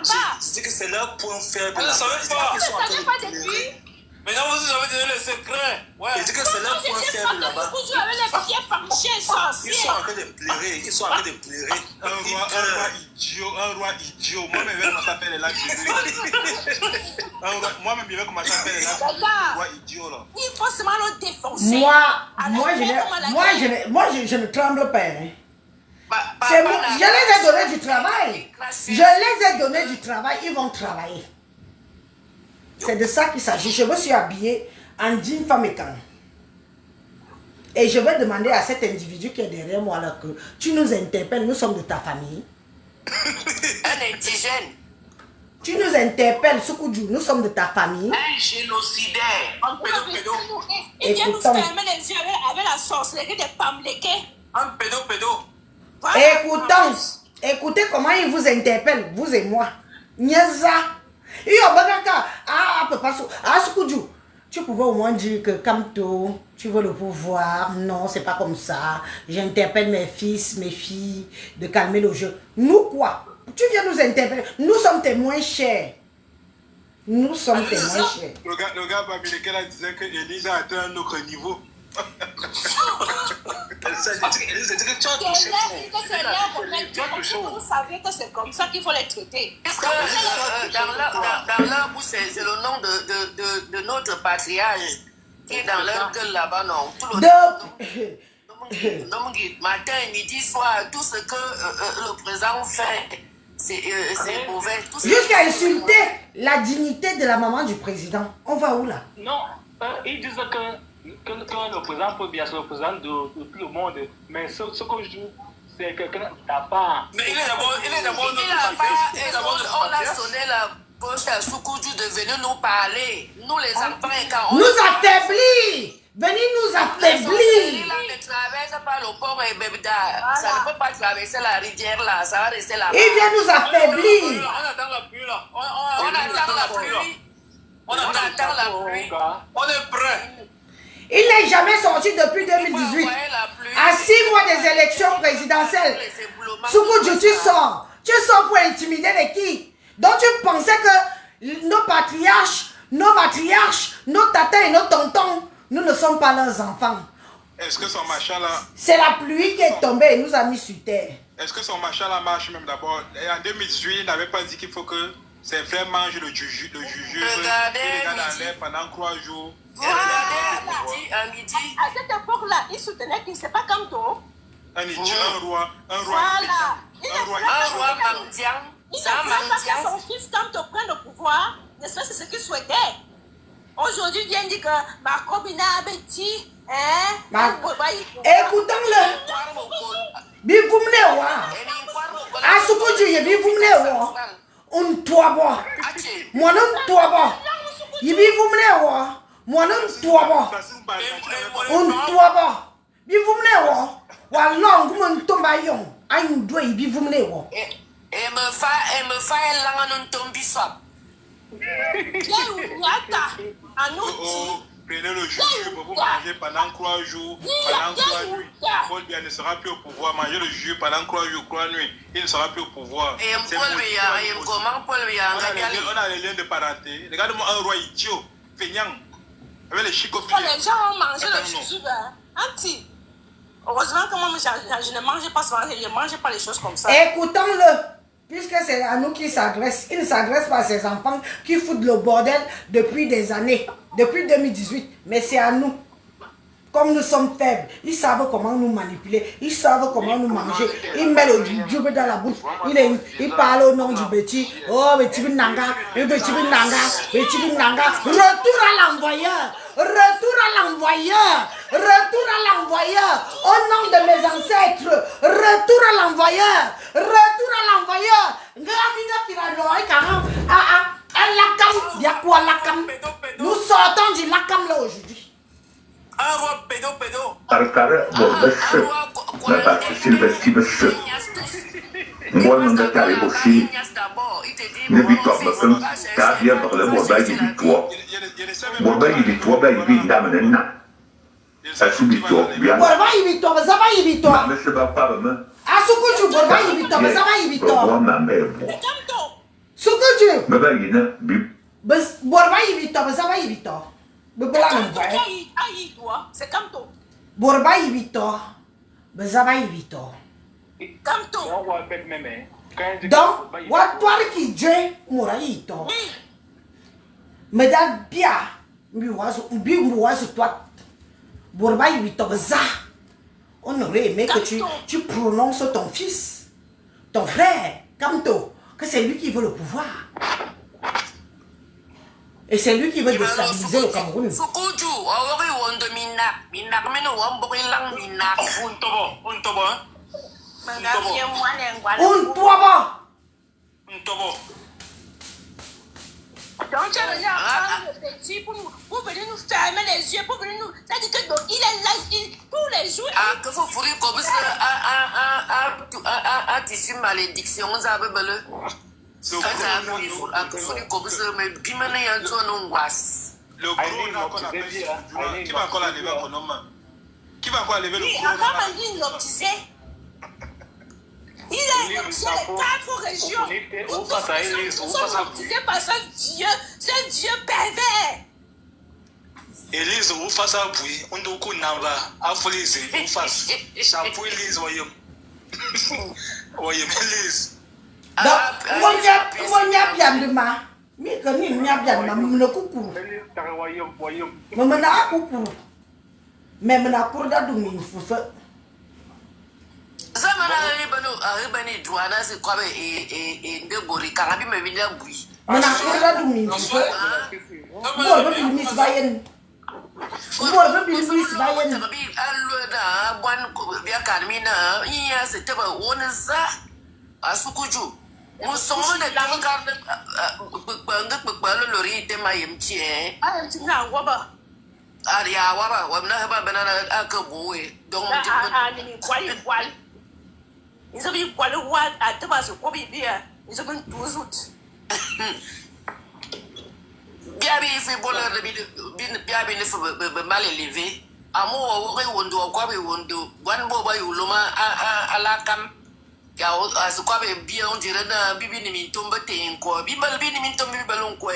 Je dis que c'est leur point faible. Vous ne savez pas. Vous ne savez pas depuis. Maintenant, vous avez donné le secret. Ouais. Il dit que c'est leur point faible là-bas. Avec les pieds penchés, Ils sont sorciers. en train de pleurer. Ils sont en train de pleurer. Un roi idiot. Moi-même, il va commencer à faire les lacs de lui. Moi-même, il va commencer à faire les lacs de lui. Un roi idiot, là. Il faut seulement le défoncer. Moi, je ne tremble pas. Hein. Je Je les ai donné du travail. Je les ai donné du travail. Ils vont travailler. C'est de ça qu'il s'agit. Je me suis habillée en jean femme et can. Et je vais demander à cet individu qui est derrière moi là que tu nous interpelles, nous sommes de ta famille. Un indigène. Tu nous interpelles, Soukoudjou, nous sommes de ta famille. Un génocidaire. Un pédo. Il vient nous Écoutons. fermer les yeux avec la sorcellerie des pamléqués. Un pédo. Voilà. Écoutez comment il vous interpelle, vous et moi. Nyaza. Soukoudjou, tu pouvais au moins dire que Kamto, tu veux le pouvoir. Non, c'est pas comme ça. J'interpelle mes fils, mes filles, de calmer le jeu. Nous quoi? Tu viens nous interpeller. Nous sommes témoins chers. Nous sommes témoins chers. Le gars Bamileke là disait que Élise a atteint un autre niveau. Élise dit que tu as touché. Vous savez que c'est comme ça qu'il faut les traiter. Parce que dans leur bouche, c'est le nom de notre patriarche qui est dans leur gueule là-bas, non. Tout le matin, midi, soir, tout ce que le président fait, c'est mauvais. Jusqu'à insulter la dignité de la maman du président. On va où là? Non, ils disent que le président peut bien ser le président de tout le monde, mais ce que je dis, c'est quelqu'un n'a pas. Mais il est d'abord On a sonné la poche à Soukoudjou de venir nous parler. Nous les enfants, quand on nous affaiblir. Venez nous affaiblir. ne traverse pas le port et Bebda. Ça ne peut pas traverser la rivière là. Ça va rester là. Il vient nous affaiblir. On attend la pluie là. On attend la pluie. On attend la pluie. On est prêt. Il n'est jamais sorti depuis 2018. À 6 mois des élections présidentielles. Soukoudjou, tu sors. Tu sors pour intimider les qui? Donc tu pensais que nos patriarches, nos matriarches, nos tatas et nos tontons, nous ne sommes pas leurs enfants. Est-ce que son machin là... C'est la pluie qui est tombée et nous a mis sur terre. Est-ce que son machin là marche même d'abord? En 2018, il n'avait pas dit qu'il faut que ses frères mangent le juju. Regardez, il regarde dans l'air pendant 3 jours. Regardez, à midi. À cette époque-là, il soutenait qu'il ne sait pas comme toi. Un idiot, un roi. Voilà. Un roi mendiant. Il ne voulait pas que son fils, quand tu prenne le pouvoir, n'est-ce pas, c'est ce qu'il souhaitait. Aujourd'hui, il vient dire que ma copine a bêti. Écoutons-le. Bifumne wa. Soukoudjou, il bifumne wa. On toi bois. Moi non toi bois. Il bifumne wa. Moi non toi bois. On toi bois. Bifumne wa. Walong mon tombayon. Aïe doit il bifumne wa. Et me fait un langue non tombi swap. Prenez le jus pour vous manger pendant 3 jours, pendant 3 nuits. Paul Biya ne sera plus au pouvoir. Manger le jus pendant 3 jours, 3 nuits. Il ne sera plus au pouvoir. Et Paul Biya, on a les liens de parenté. Regarde-moi un roi idiot, feignant, avec les chicopiers. Les gens ont mangé le jujube. Anti. Heureusement que moi, je ne mangeais pas souvent, je ne mangeais pas les choses comme ça. Écoutons-le. Puisque c'est à nous qu'il s'agresse, il ne s'agresse pas à ses enfants qui foutent le bordel depuis des années, depuis 2018. Mais c'est à nous. Comme nous sommes faibles, ils savent comment nous manipuler, ils savent comment nous manger. Ils mettent le jujube dans la bouche. Il parle au nom du petit. Oh, petit Nanga, petit Nanga, petit Nanga. Retour à l'envoyeur. Retour à l'envoyeur. Retour à l'envoyeur. Au nom de mes ancêtres. Retour à l'envoyeur. Retour à l'envoyeur. Nous sortons du Lakam là aujourd'hui. Un roi pédo. Arcara borbeshe, na basi silvesti beshe. Moi non gatare boshi. Ne bitor bakam, ta bien par le borba di victoire. Borba di victoire ba ibi ndamenna. Ça subito bien. Borba ibito, ça va ibito. Mais je va pas me. Soukoudjou, borba ibito, ça va ibito. Borba na me. Soukoudjou. Me ba yina bi. Borba ibito, ça va ibito. Bebela non voit. Aïe, toi, c'est comme toi. Borba ibito. Bezaba ibito. Comme toi. On va faire même. Donc, what toi qui je moraito. Me da bien. Mbiwazo toi. Borba ibito beza. On aurait aimé que tu prononces ton fils, ton frère, Kamto, que c'est lui qui veut le pouvoir. Et c'est lui qui veut déstabiliser le Cameroun. Fukuju, ori wondo minak meno wambo ilang minak. Un tobo. Un toba. Donc, tu es venu apprendre le petit pour venir nous fermer les yeux, pour venir nous. C'est-à-dire que donc, il est là tous les jours. Ah, que faut fouiller comme ça, tissu malédiction, ça va belle. Que faut comme ça, mais qui m'a dit un tour non was. Le gros là qu'on appelle, qui va encore arriver au nom? Qui va encore arriver le Oui, gros? encore maintenant, il l'optisait. Il a optisé les 4 régions. Ils sont optisés par ce Dieu pervers. Elise, où face à Bouy, on doit qu'on n'a pas affolisé, où face. Chapeau Elise, voyons. Voyons, Elise. Donc, on y a bien de ma. Mais quand il y a bien de ma, me le coucou. Me mena coucou. Mais me na pour da doumine foufe. Zamana arribani douana c'est quoi et de gori karabi me vient bui. Me na pour da doumine foufe. Moi, je vais miss Bayen. Moi, je vais miss Bayen. Allo da bon bien carmina, iya c'était pas on ça. Asukuju. Nous sommes des gars le riz de Mayemchi. Ah, tu n'as pas. Aria waba wamna haba banana akaboue. Donc ils ont vu quoi le roi à Thomas au bien. Ils ont vu 12 août. Biabi fait bonheur de biabi ne fait mal élevé. Amour aurait wondo, quoi, wondo, one boba uloma à la cam. À ce quoi bien on dirait d'un bibi ni tombe quoi. Bibal bini min tombe bibalon quoi.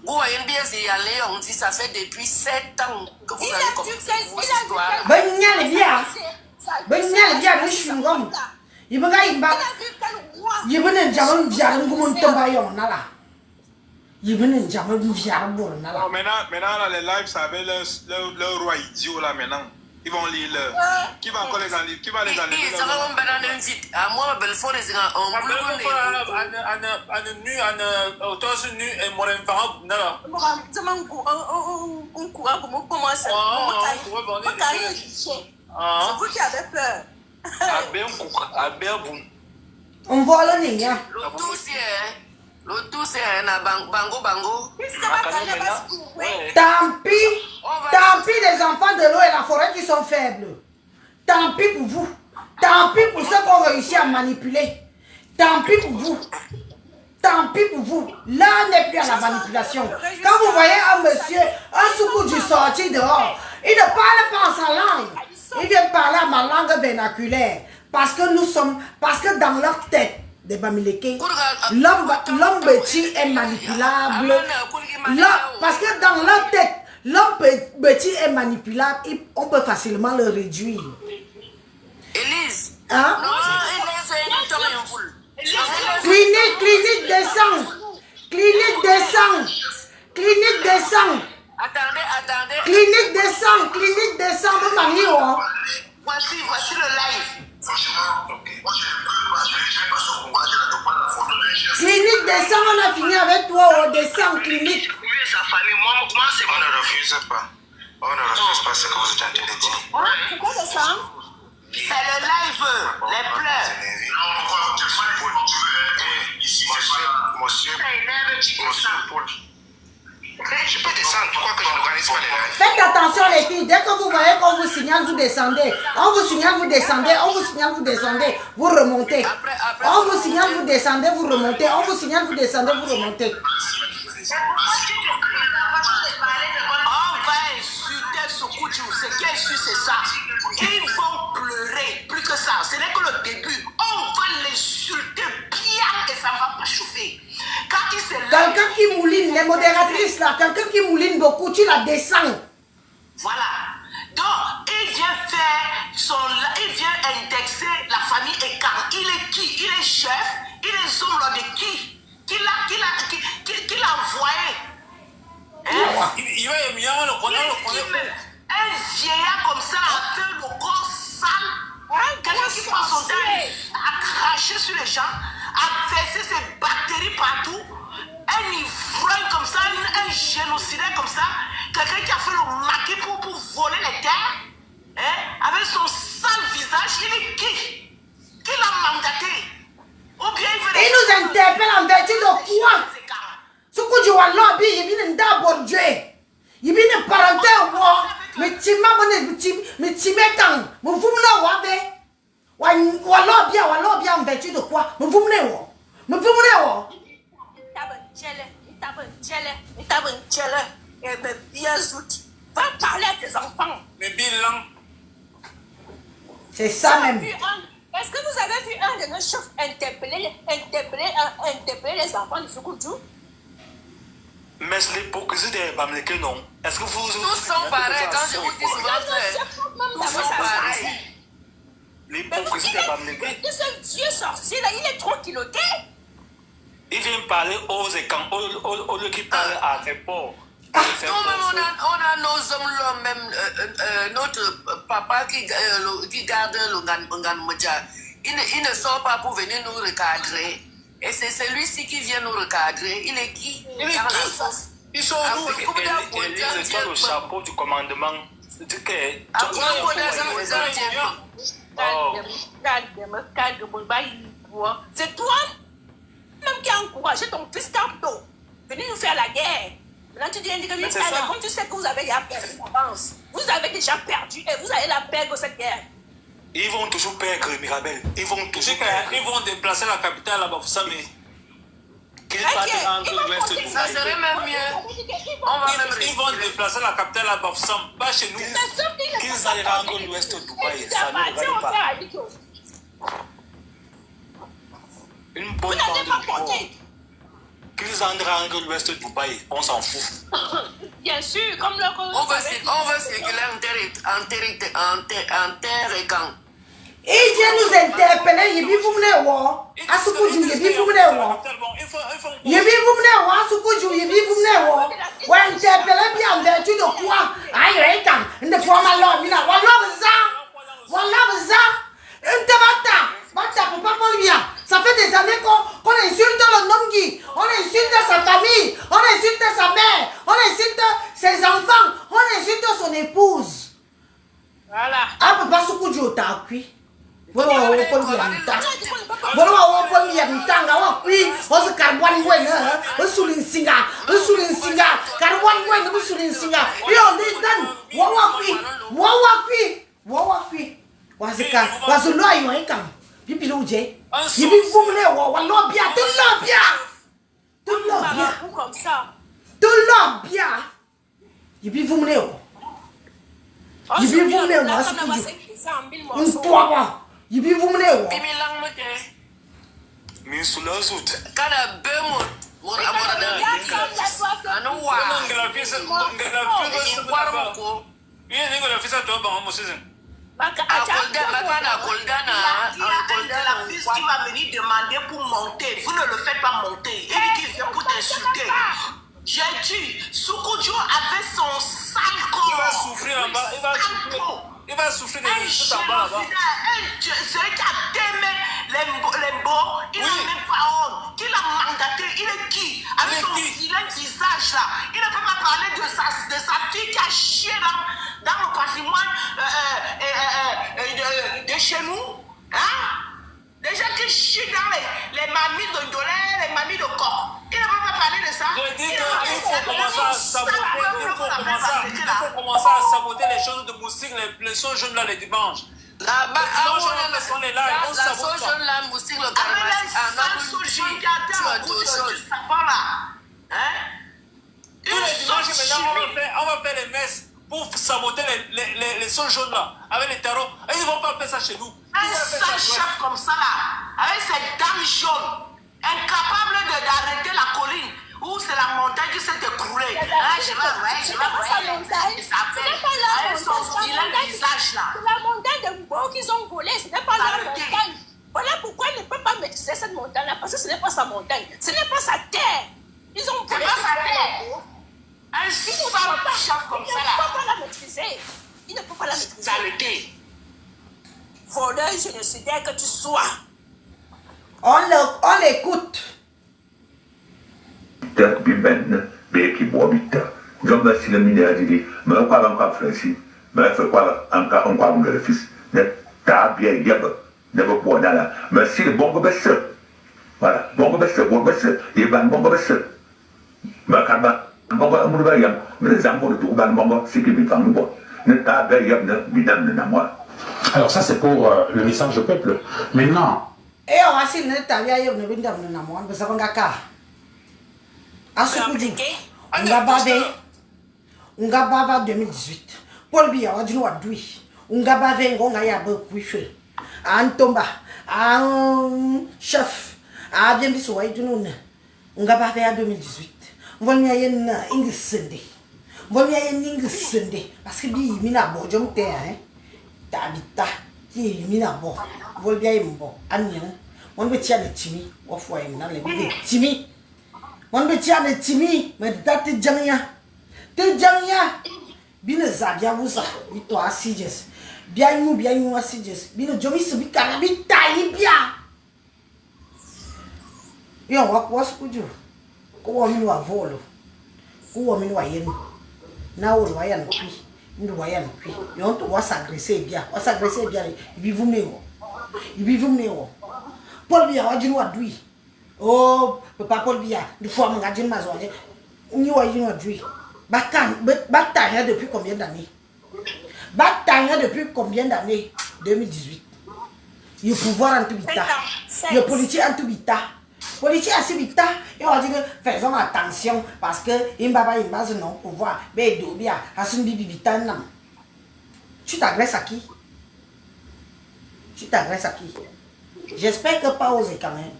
Vous voyez bien, c'est allé, on dit ça fait depuis 7 ans que vous avez commencé vos histoires. Ben n'y a les biens. Ben n'y a les biens, je suis gomme. Il me gagne pas. Il me n'a jamais vu un gomme tombayon, là. Il me n'a jamais vu un bon, là. Maintenant, les lives, ça avait le roi idiot, là, maintenant. Ils vont lire le. Qui va encore les enlever? Qui va les enlever? Ça va me banane vite. À moi, belle fois, les gars, on nu et mon enfant, C'est vous qui avez peur. On voit le nez, hein. Le tout, c'est un bango. Tant pis les enfants de l'eau et la forêt qui sont faibles. Tant pis pour vous. Tant pis pour ceux qu'on réussit à manipuler. Tant pis pour vous. Tant pis pour vous. Là n'est plus à la manipulation. Quand vous voyez un monsieur, un Soukouju sorti dehors, il ne parle pas en sa langue. Il vient parler à ma langue vernaculaire. Parce que dans leur tête, des Bamileke, l'homme petit est manipulable. Parce que dans leur tête, l'homme petit est manipulable, on peut facilement le réduire. Élise. Hein? Non, Élise, Clinique des sangs. Attendez. Clinique des sangs, vous mariez, hein? Voici le live. Clinique des sangs, on a fini avec toi, des sangs, clinique. On ne refuse pas. On ne refuse pas ce que vous êtes en train de dire. Pourquoi des sangs? C'est le live, les pleurs. Monsieur Paul. Je peux descendre, pourquoi que je n'organise pas les lives? Faites attention les filles, dès que vous voyez qu'on vous signale, vous descendez. On vous signale, vous descendez. On vous signale, vous descendez. Vous remontez. On vous signale, vous descendez, vous remontez. On vous signale, vous descendez, vous remontez. On va insulter Soukouju, ce qui est sûr c'est ça. Ils vont pleurer, plus que ça. Ce n'est que le début. On va l'insulter bien et ça ne va pas chauffer. Quand il se lève, Quelqu'un qui mouline, les modératrices là, quelqu'un qui mouline beaucoup, tu la descends. Voilà. Donc, il vient il vient indexer la famille Ekang. Il est qui? Il est chef. Il est zombie de qui? Qui l'a envoyé? Hein? Il va y avoir le connaît. Un vieillard comme ça, avec le corps sale, quelqu'un qui prend son temps à cracher sur les gens, à verser ses bactéries partout, un ivrogne comme ça, un génocidaire comme ça, quelqu'un qui a fait le maquis pour voler les terres, hein, avec son sale visage, il est qui? Qui l'a mandaté? Ou bien il veut... Il nous interpelle en vertu de quoi? Ce que tu vois là, il vient d'abord Dieu. Il vient de parenté au roi. Mais tu m'as mais tu m'étends. Mais vous me l'avez. Voilà bien en vertu de quoi? Mais vous me l'avez. Mais vous me l'avez. Va parler à tes enfants. Mais bilan. C'est ça même. Est-ce que vous avez vu un de nos chefs interpeller les enfants de Soukoudjou? Mais l'hypocrisie des Bamileke, non. Est-ce que vous... Nous sommes pareils, quand je vous dis souvent, nous sommes pareils. L'hypocrisie des Bamileke. Ce vieux sorcier là, il est trop kiloté. Il vient parler aux écans, au lieu qu'il parle à ses pauvres. Nous-mêmes, on a nos hommes, même notre papa qui garde le Nganmoudja. Il ne sort pas pour venir nous recadrer. Et c'est celui-ci qui vient nous recadrer. Il est qui? Ils sont où? C'est toi le chapeau du commandement. C'est que... C'est toi même qui a encouragé ton fils Cardo. Venez nous faire la guerre. Maintenant tu dis que comme tu sais que vous avez déjà perdu l'avance. Vous avez déjà perdu et vous allez la perdre cette guerre. Ils vont toujours perdre, Mirabel. Ils vont toujours perdre. Ils vont déplacer la capitale à Bafoussam. Qu'ils partent rendre l'ouest du Ça serait même mieux. Ils vont déplacer la capitale à Bafoussam, pas chez nous. Qu'ils aillent rendre l'ouest de Dubaï. Ça ne regarde pas. Une bonne bande de qu'ils rendent l'ouest de Dubaï, on s'en fout. Bien sûr, comme le on va circuler en terre et quand. Il vient nous interpeller, il vient vous mener voir. À Soukoudjou, il vient vous mener voir. Il vient vous mener voir, à Soukoudjou, il vient vous mener voir. Ouais, interpeller bien en vertu de quoi? Aïe, quand il ne faut pas l'homme, il a voilà, un tabata, papa, bien. Ça fait des années qu'on insulte le Nomgi, on insulte sa famille, on insulte sa mère, on insulte ses enfants, on insulte son épouse. Voilà. Ah, papa, Soukoudjou, t'as cuit. Voilà, on va prendre on se carbone, on souligne singa, carbone, on souligne singa. Et on dit, Wawakui. Wazika, Wazulua, you ain't come. Pipi Louje. Il vit vous mener, Walobia, tout l'obia. Comme ça. Tout l'obia. Il vit vous mener. Il vit vous mener, moi, un poids. Il vit vous mener. Mais sous la soute. La fille qui va venir demander pour monter, vous ne le faites pas monter. Il dit qu'il vient pour t'insulter. J'ai dit, Soukoudjou avait son sale corps. Il va souffrir en bas. Il va souffrir des choses en bas là-bas. Celui qui a aimé les beaux, il n'a même pas honte. Qui l'a mandaté, il est qui? Avec son vilain visage là. Il ne peut pas parler de sa fille qui a chié dans le patrimoine de chez nous. Hein? Des gens qui chient dans les mamies de dollar, les mamies de corps. Il ne peut pas parler de ça. Je dis qu'il faut commencer à saboter. Il faut commencer à saboter les choses de moustique, les sauts jaunes là les dimanches. Là-bas, la sauce jaune là, moustique, le carmassi. Tu as deux choses. Tous les dimanches maintenant, on va faire les messes pour saboter les sauts jaunes là, avec les tarots. Et ils ne vont pas faire ça chez nous. Un sale chef comme ça là, avec ses dames jaunes, incapable d'arrêter la colline. Ou c'est la montagne qui s'est écroulée. Ah, je vais. Et ça fait son vilain visage là. C'est la montagne de Mbo qu'ils ont volé. Ce n'est pas la montagne. Voilà pourquoi il ne peut pas maîtriser cette montagne-là. Parce que ce n'est pas sa montagne. Ce n'est pas sa terre. Ils ont volé sa terre. Un sale chef comme ça là. Il ne peut pas la maîtriser. Il ne peut pas la maîtriser. Saleté. Voleur génocidaire que tu sois. On l'écoute. Beki bobita. Jomba sila minya didi. Ma kwa ban kwa Francis. Ma fa kwa anka on kwa ngale fils. Ne ta bien yaba. Ne ba po dala. Ma si bongo besse. Voilà, bongo besse, et ban bongo besse. Ma kaba bongo amuru ba yam. Me zambo do ban bongo siki bi fang bo. Ne ta ba yab ne bidam na moi. Alors ça c'est pour le message au peuple. Maintenant. Et on va s'il ne t'a bien ne bidam na moi, mais ça va ngaka. Asukuju. Ungabava 2018. Paul Biya wa dinu wa dui. Ungabave ngonga ya ba kuifel. Antomba, chef. Bien biso wa dinu na. Ungabave ya 2018. Mvolmi yen English Sunday. Mvolmi yen English Sunday parce que bi mina bo jom te hein. Tabita ki mina bo. Mvolmi yen bo anyan. On be tia de timi wa fo yen na le bi timi. On be tia de timi mais date jamia. Te jamia bine zabia wusa ito asijes. Bia inu asijes. Bine jomi su bi karabi tai bia. Yo wa skuju. Ko wa minu wa volo. Ko wa minu wa yenu. Na wo wa yan kwi. Ndu wa yan kwi. Yo to wa s'agresser bia. Wa s'agresser bia ibi vumeo. Paul Biya wa jinu wa dui. Oh, papa Paul Biya, du fois mon gadin mazoye. Ni wa jinu wa dui. Bataille depuis combien d'années? Bataille depuis combien d'années? 2018. Le pouvoir en tout bita. Le politique en tout bita. Politique à Sibita, et on dit que faisons attention parce que Imbaba Imbaz non pouvoir. Mais Dobia, Asun Bibita non. Tu t'agresses à qui? J'espère que pas osé quand même.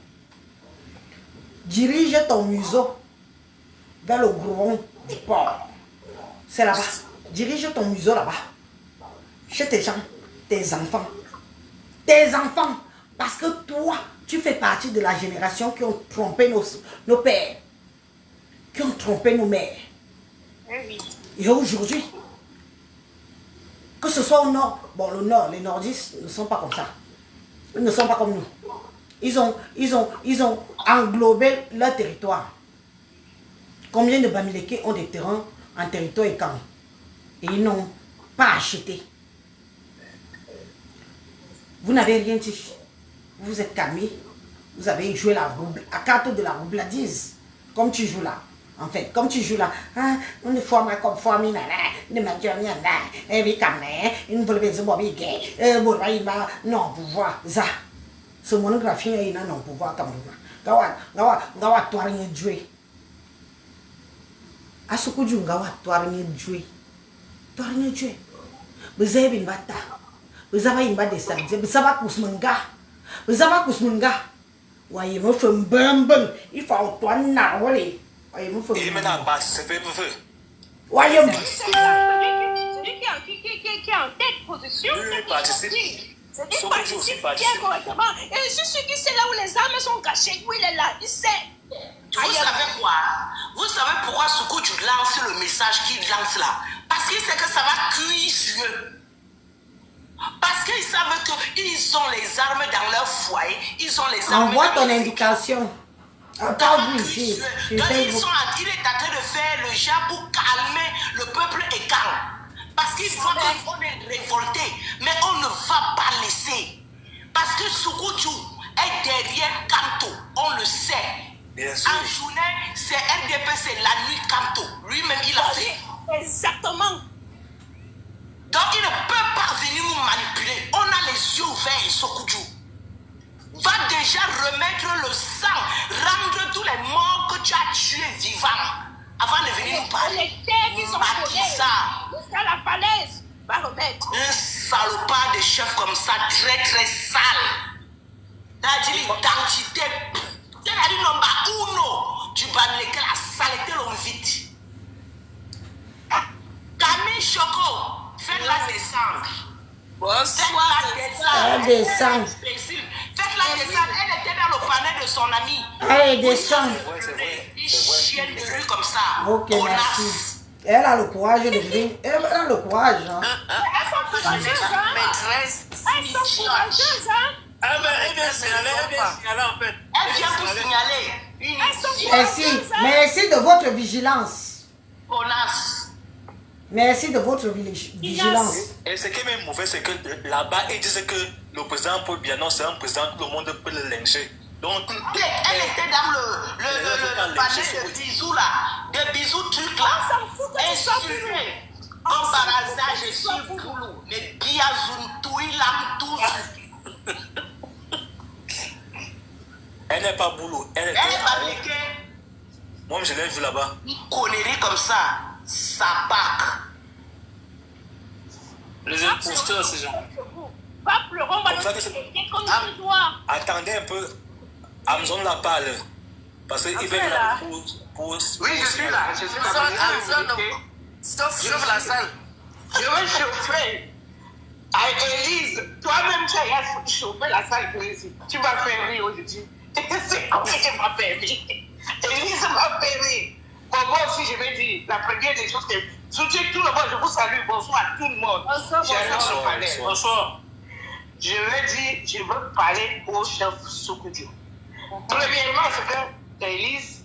Dirige ton museau vers le gros du port. C'est là-bas. Dirige ton museau là-bas. Chez tes gens, tes enfants. Parce que toi, tu fais partie de la génération qui ont trompé nos pères. Qui ont trompé nos mères. Oui. Et aujourd'hui, que ce soit au nord, bon le nord, les nordistes ne sont pas comme ça. Ils ne sont pas comme nous. Ils ont englobé leur territoire. Combien de Bamileke ont des terrains en territoire et camp? Et ils n'ont pas acheté. Vous n'avez rien dit. Vous êtes calmé. Vous avez joué la carte de la roubladise. Comme tu joues là. En fait, comme tu joues là. On ne forme comme forme. Non, pouvoir. Ça. Ce monographie est non pouvoir comme Gawa toigne joué. À ce coup du Gawa toigne joué. Toigne joué. Vous avez une bata. Vous avez une bata de ça. Vous avez Kousmanga. Vous avez Kousmanga. Voyez, vous faites un bon. Il faut toi n'aller. Voyez, vous faites il m'a pas c'est fait vous. Voyez, celui qui est en tête position. Lui participe. C'est dit participe bien correctement. Et je suis sûr qu'il sait là où les armes sont cachées. Où il est là, il sait. Vous savez quoi? Vous savez pourquoi Soukoudjou lance le message qu'il lance là? Parce qu'il sait que ça va cuire sur eux. Parce qu'ils savent qu'ils ont les armes dans leur foyer. Ils ont les armes. Envoie ton indication. Attends, ici. Donc il est en train de faire le genre pour calmer le peuple et calme. Parce qu'ils voient qu'on est révolté, mais on ne va pas laisser. Parce que Soukoudjou est derrière Kanto, on le sait. Bien sûr. En journée, c'est RDP, c'est la nuit Kanto. Lui-même, il a fait. Exactement. Donc il ne peut pas venir nous manipuler. On a les yeux ouverts, Soukoudjou. Va déjà remettre le sang, rendre tous les morts que tu as tués vivants. Avant de venir nous parler. Les terres qui sont volées jusqu'à la falaise. Va remettre. Un salopard de chef comme ça, très très sale. T'as dit l'identité. T'as dit number uno. du Bamileke, la saleté l'homme vite. Camille Choco, faites-la descendre. Bonsoir. Elle descend. Faites-la descendre. Elle était dans le panel de son ami. Elle descend. Une chienne de rue comme ça. Ok, merci. Elle a le courage de venir. Elle a le courage. Hein. Maîtresse. Elles sont courageuses, hein? Elle vient signaler en fait. Elle vient pour signaler. Merci. Merci de votre vigilance. Connasse. Merci de votre vigilance. Et ce qui est mauvais, c'est que là-bas, ils disent que le président Paul Biya, c'est un président, tout le monde peut le lyncher. Donc, elle était dans le panel de bisous là. Des bisous trucs là. Insulté. Comme par hasard, je suis boulot. Les biazountouilles l'âme tous. elle n'est pas boulot. Elle est Bamileke. Moi, je l'ai vu là-bas. Une connerie comme ça, ça pack. Les imposteurs, ces gens. Pas pleurer, on va le traiter comme tu dois. Attendez un peu. Amazon la parle. Parce qu'il veut là pour. Oui, je suis là. Je suis là. Chauffe la salle. Je vais chauffer. Élise, toi-même, tu as chauffé la salle pour ici. Tu m'as fait rire aujourd'hui. C'est comme tu m'as fait rire. Élise m'a fait rire. Bon, moi aussi, je vais dire la première des choses que. Soutien tout le monde, je vous salue. Bonsoir à tout le monde. Bonsoir. Je vais dire, je veux parler au chef Soukoudio. Premièrement, c'est que Élise,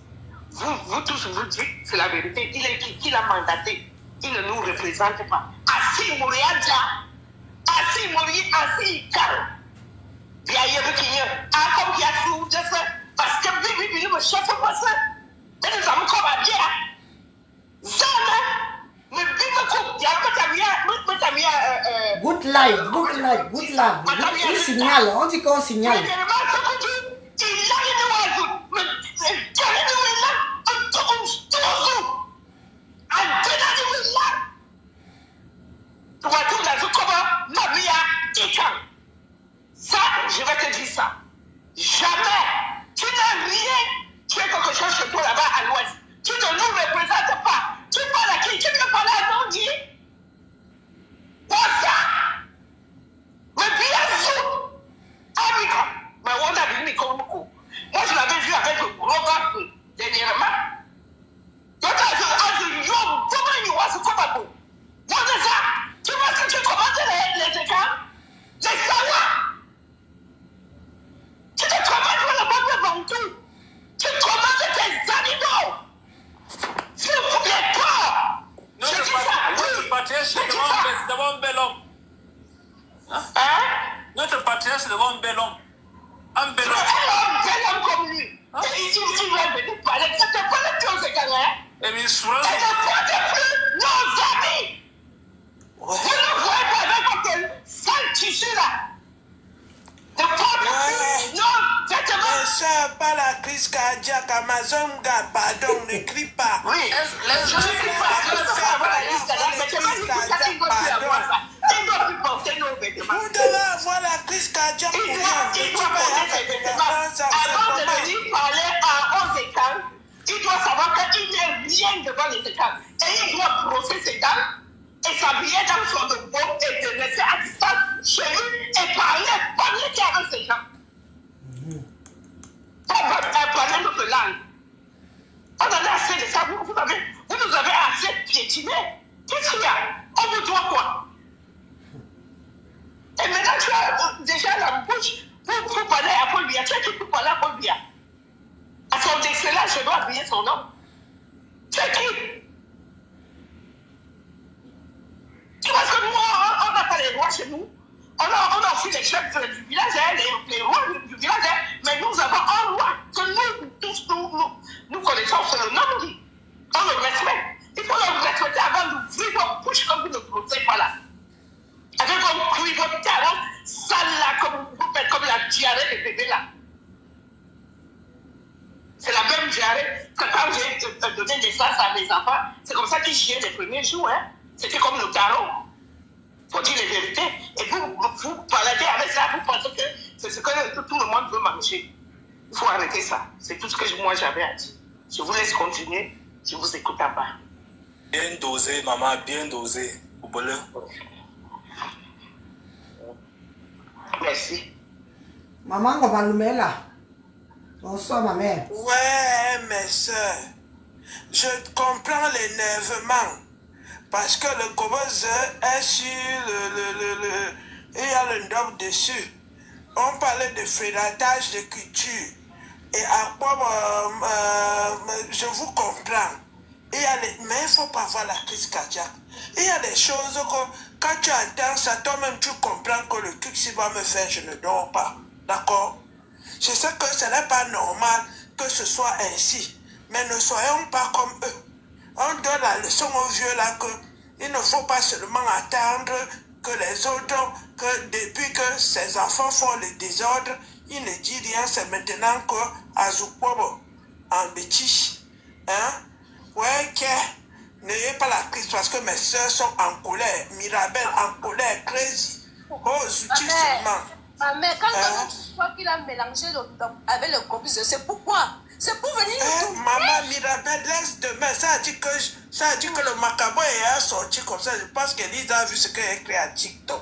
vous tous vous dites, c'est la vérité, il est qui l'a mandaté. Il ne nous représente pas. Assis Mouriadja, Assis Mouri, Assis Karo. Bien, il y a qui comme il y a tout, parce que Bibi, le chef de poisson, et nous avons comme à bien. Jamais. Mais Good life, good life, good life. Il signale, on dit qu'on signale. Ça, je vais te dire ça. Jamais. Tu n'as rien. Tu as quelque chose chez toi là-bas à l'ouest. Tu ne nous représentes pas. Tu parles à qui? Tu veux parler à Nandi? Quoi ça? Mais bien sûr. Ah oui, mais on a vu Nico beaucoup. Moi, je l'avais vu avec le gros gars dernièrement. Donc, comment il y a ce combat? Moi, c'est ça. Tu vois que tu commences les écarts? Les savoirs. Tu te commandes le bon devant tout. Tu commandes tes animaux. S'il vous plaît, pas. Notre patriarche, c'est devant un bel homme. Hein? Notre patriarche, c'est devant un bel homme. Un bel homme. Un bel homme comme lui. Et ici, il va venir parler. Ça te parle de ce gars-là. Et bien, ça ne parle plus nos amis. Vous ne voyez pas avec quel sale tissu là. Ne parle plus. Non, ça, pas la crise cardiaque, Amazon, pardon, ne crie pas. Oui, les gens ne crient pas. Ils ne savent pas la crise cardiaque. Mais c'est pas du tout ça qu'ils doivent plus avoir ça. Ils doivent plus porter nos vêtements. Vous devez avoir la crise cardiaque. Ils doivent porter ses vêtements. Avant de venir parler à 11 écrans, il doit savoir qu'il n'est rien devant les écrans. Et il doit brosser ses dents et s'habiller dans son dos et de laisser à distance chez lui et parler avec ces gens. Parler notre langue. On en a assez de ça. Vous nous avez assez piétiné. Qu'est-ce qu'il y a? On vous doit quoi? Et maintenant, tu as déjà la bouche pour parler à Paul Biya. Tu as qui pour parler à Paul Biya? À son excellence, je dois habiller son nom. Tu es qui? Tu vois que nous, on n'a pas les rois chez nous. On a aussi les chefs du village, les rois du village, mais nous avons un roi que nous tous nous connaissons, c'est le nom. On le respecte. Il faut le respecter avant d'ouvrir vos bouches comme vous ne posez pas là. Avec un cuit, votre talon, sale là, comme vous faites comme la diarrhée des bébés là. C'est la même diarrhée que quand j'ai donné naissance à mes enfants, c'est comme ça qu'ils chiaient les premiers jours. Hein. C'était comme le tarot. Faut dire les vérités. Et vous baladez avec ça, vous pensez que c'est ce que tout le monde veut manger. Il faut arrêter ça. C'est tout ce que moi j'avais à dire. Je vous laisse continuer. Je vous écoute à bas. Bien dosé, maman, bien dosé. Au bonheur. Merci. Maman, on va nous mettre là. Bonsoir, ma mère. Ouais, mes soeurs, je comprends l'énervement. Parce que le cobose est sur il y a le ndop dessus. On parlait de frédatage de culture. Et à quoi je vous comprends. Mais il ne faut pas avoir la crise cardiaque. Il y a des choses que quand tu entends ça, toi-même tu comprends que le truc s'il va me faire, je ne dors pas. D'accord? Je sais que ce n'est pas normal que ce soit ainsi. Mais ne soyons pas comme eux. On donne la leçon aux vieux là qu'il ne faut pas seulement attendre que les autres, que depuis que ces enfants font le désordre, ils ne disent rien, c'est maintenant que Azukwobo en bêtise. Hein? Ouais, n'ayez pas la crise parce que mes soeurs sont en colère. Mirabel en colère, crazy. Oh, Zouti seulement. Mais quand tu vois qu'il a mélangé avec le copus, c'est pourquoi? C'est pour venir nous maman Mirabel, laisse demain. Ça a dit que le macabre est sorti comme ça. Je pense qu'Elise a vu ce qu'elle a écrit à TikTok.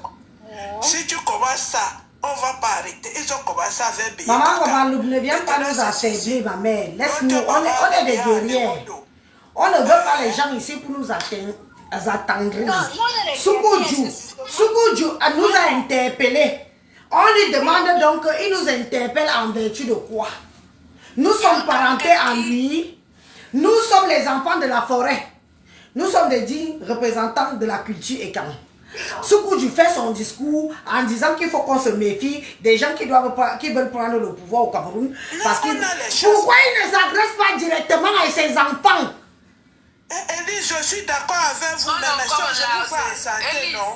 Si tu commences ça, on va pas arrêter. Ils ont commencé avec Béa. Maman, ne viens pas nous affaiblir, ma mère. Laisse-nous, on est des guerriers. On ne veut pas les gens ici pour nous attendre. Soukoudiou nous a interpellés. On lui demande donc, il nous interpelle en vertu de quoi? Nous sommes parentés en lui. Nous sommes les enfants de la forêt. Nous sommes des dignes représentants de la culture écan. Soukoudiou fait son discours en disant qu'il faut qu'on se méfie des gens qui veulent prendre le pouvoir au Cameroun. Parce que pourquoi il ne s'adresse pas directement à ses enfants? Elise, je suis d'accord avec vous, mais les soeurs, je vous vois en santé, non?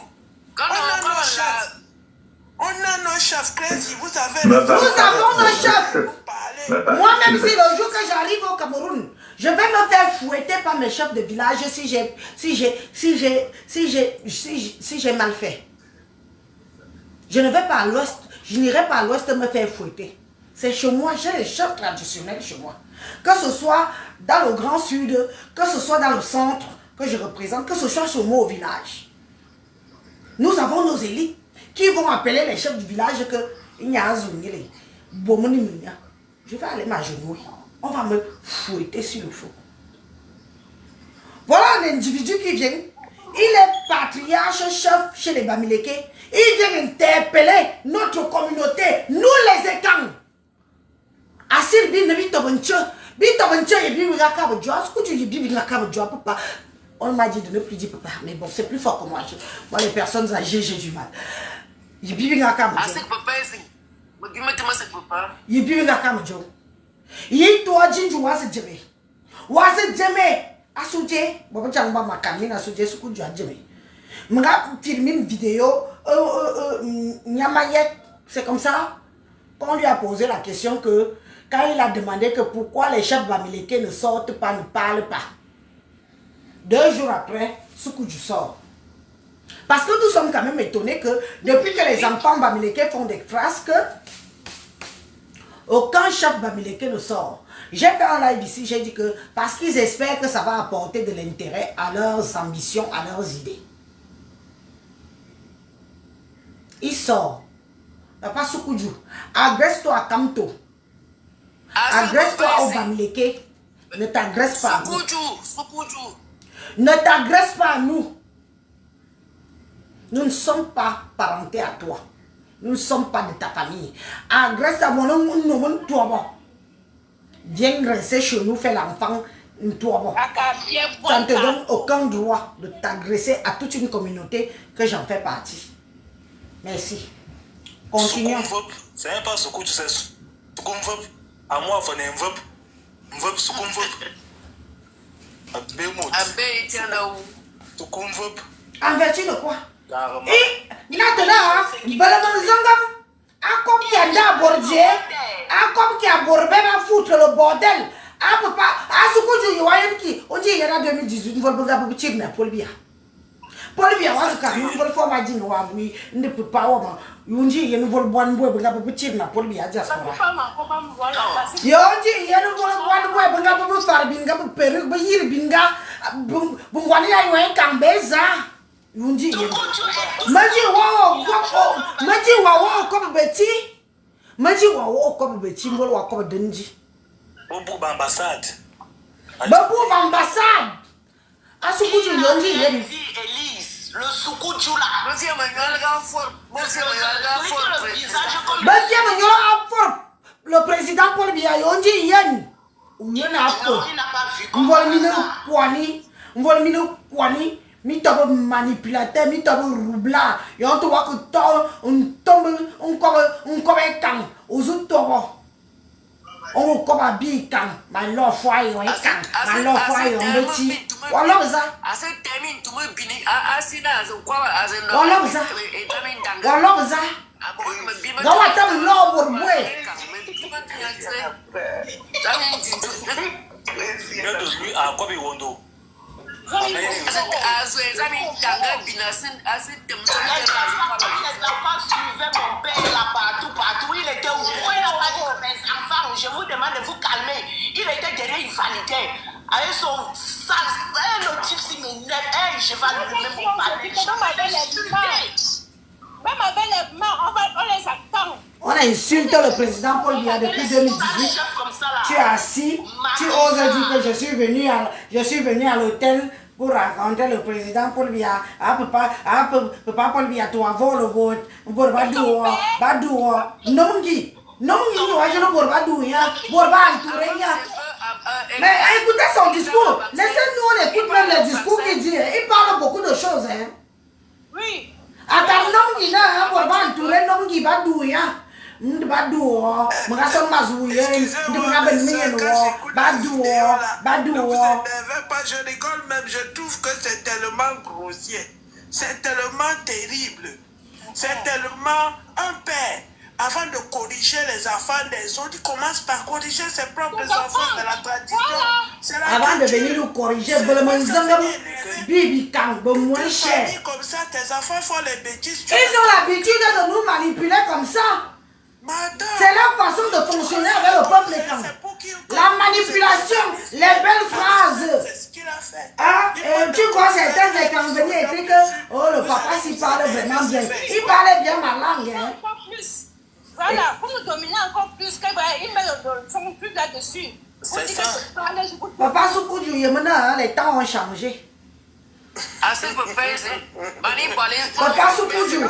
On a nos chefs crazy, vous savez. Nous avons nos chefs. Moi-même, si le jour que j'arrive au Cameroun, je vais me faire fouetter par mes chefs de village si j'ai mal fait. Je ne vais pas à l'ouest, je n'irai pas à l'ouest me faire fouetter. C'est chez moi, j'ai les chefs traditionnels chez moi. Que ce soit dans le Grand Sud, que ce soit dans le centre que je représente, que ce soit chez moi au village. Nous avons nos élites qui vont appeler les chefs du village que je vais aller m'agenouiller. On va me fouetter sur le feu. Voilà un individu qui vient. Il est patriarche, chef chez les Bamileke. Il vient interpeller notre communauté, nous les Écans. Asir bin nabi tobancho et bin rakab joie, ce que tu dis bin rakab joie papa. On m'a dit de ne plus dire papa, mais bon, c'est plus fort que moi. Moi les personnes âgées, j'ai du mal. Il bin rakab joie. Asik papa ici. Me dis moi c'est papa. Il bin rakab joie. Il toi jinju wase jeme. Wase jeme asuje, bobo jamba makami na suje suku joie jeme. M'ga filmer une vidéo Nyamayet, c'est comme ça qu'on lui a posé la question que quand il a demandé que pourquoi les chefs Bamileke ne sortent pas, ne parlent pas. 2 jours après, Soukoudiou sort. Parce que nous sommes quand même étonnés que depuis que les enfants Bamileke font des phrases que aucun chef Bamileke ne sort. J'ai fait un live ici, j'ai dit que parce qu'ils espèrent que ça va apporter de l'intérêt à leurs ambitions, à leurs idées. Il sort. Papa Soukoudiou, agresse-toi à Kamto. Agresse-toi au Bamileke. Ne t'agresse pas à nous. Ne t'agresse pas à nous. Nous ne sommes pas parentés à toi. Nous ne sommes pas de ta famille. Agresse à mon nom, toi. Viens rester chez nous, fais l'enfant, toi. Ça ne te donne aucun droit de t'agresser à toute une communauté que j'en fais partie. Merci. Continuons. C'est même pas ce que tu sais. À moi, il faut un verbe. En vertu de quoi? Et maintenant, il va comme qui a abordé, comme qui a abordé, va foutre le bordel. Ah papa, ah Soukoudiou, on dit il y en a 2018, il faut le pour le bien. Paul Biya wa ka ni vol fo ma jing wa mi ne peut pas wa yunji yen vol bon boy ba bu tir na Paul Biya diaspora yonji yen vol bon boy ba bu far bin ga bu peru ba yir bin ga bu ngwani ya yo kan beza yunji yen maji wa ko beti maji wa ko beti mbol wa ko denji Bobo ambassade asukuju yonji yen Elise le soukoudjou là Monsieur Manuel Gafford, le président Paul Biya yonji yen uyen apo mbol mine mi tobo manipulateur mi tobo roubla yon to wa ko to on tombe on ko kan ozu tobo on ko ba bi kan my love for you kan my love for you beti wala bza ase termine tu me bini asina zo kwa ase no wala bza ga wa tam lo bor boy lui à quoi il wondo Les enfants suivaient mon père là partout. Il était où? Pourquoi il n'a pas dit que mes enfants, je vous demande de vous calmer. Il était derrière, il validait. Avec son sale, le type s'il m'énerve, je vais lui même parler. Même avec les mains, on les attend. On a insulté le président Paul Biya depuis 2018. Tu es assis, tu oses dire que je suis venu à l'hôtel pour rencontrer le président Paul Biya. Papa Paul Biya, tu as volé le vote. Badou, Nongi, je ne vois pas d'où, mais écoutez son discours. Laissez-nous, on écoute même le discours qu'il dit. Il parle beaucoup de choses. Hein. Oui. Attends, Nongi, Nongi, Badou, Badou, je rigole même, je trouve que c'est tellement grossier, c'est tellement terrible, c'est tellement un père. Avant de corriger les enfants des autres, il commence par corriger ses propres enfants de la tradition. Avant de venir nous corriger, Bibi Kang, moins cher. Comme ça, tes enfants font les bêtises. Ils ont l'habitude de nous manipuler comme ça. C'est leur façon de fonctionner avec le peuple Kang. La manipulation, les belles phrases. C'est ce qu'il a fait. Hein? Et tu vois certains Kang venir écrire que oh, le papa s'il parle vraiment bien. Il parlait bien ma langue. Hein? Voilà, pour nous dominer encore plus, il met son truc là-dessus. C'est ça. Papa Soukoudjou, les temps ont changé. Papa Soukoudjou,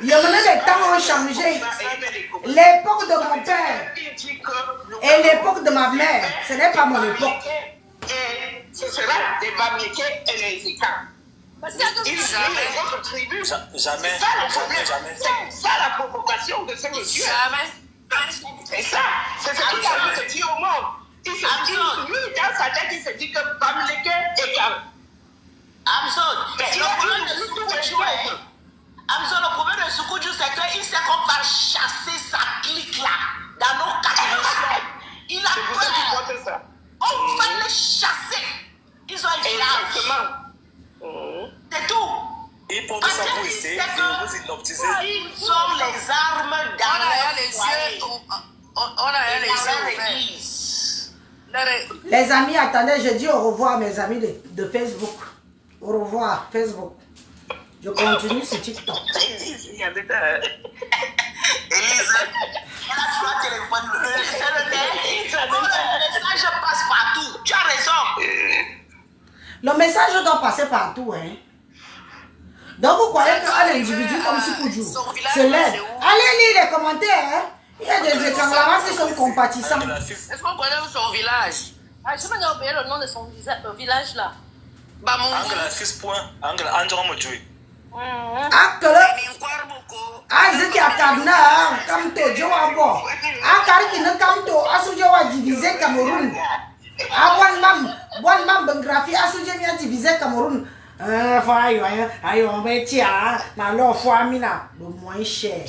les temps ont changé. L'époque de mon père et l'époque de ma mère, ce n'est pas mon époque. Et ce sera des Bamileke et les Ika. Jamais. C'est ça la provocation de ce monsieur. C'est ça. C'est ce qu'il a dit au monde. Lui, dans sa tête, il se dit que Bamileke est calme. Le problème de Soukoudjou, c'est qu'il sait qu'on va chasser sa clique là, dans nos catégories. Il a peur. On va les chasser. Ils ont été là. C'est tout. Et pour ça, vous essayez de l'optiser. Ils ont les armes dans les yeux. On a les yeux. Les amis, attendez, je dis au revoir mes amis de Facebook. Au revoir, Facebook. Je continue sur TikTok. Élise, elle a trois téléphones. Le message passe partout. Tu as raison. Le message doit passer partout, hein. Donc vous croyez qu'un individu comme Soukoudjou se lève. Allez lire les commentaires, hein. Il y a des écrans qui sont compatissants. Est-ce qu'on connaît son village? Je vais oublier le nom de son village là. Angela fils point. Angela Andron Modjoui. Zeki Akadna, Kamto, Joabo. Akari ne Kamto, Asujawa divisé Cameroun. One man Bengrafi, Asujamia divisé Cameroun. Ayo, on va tirer, ma love for Amina, le moins cher.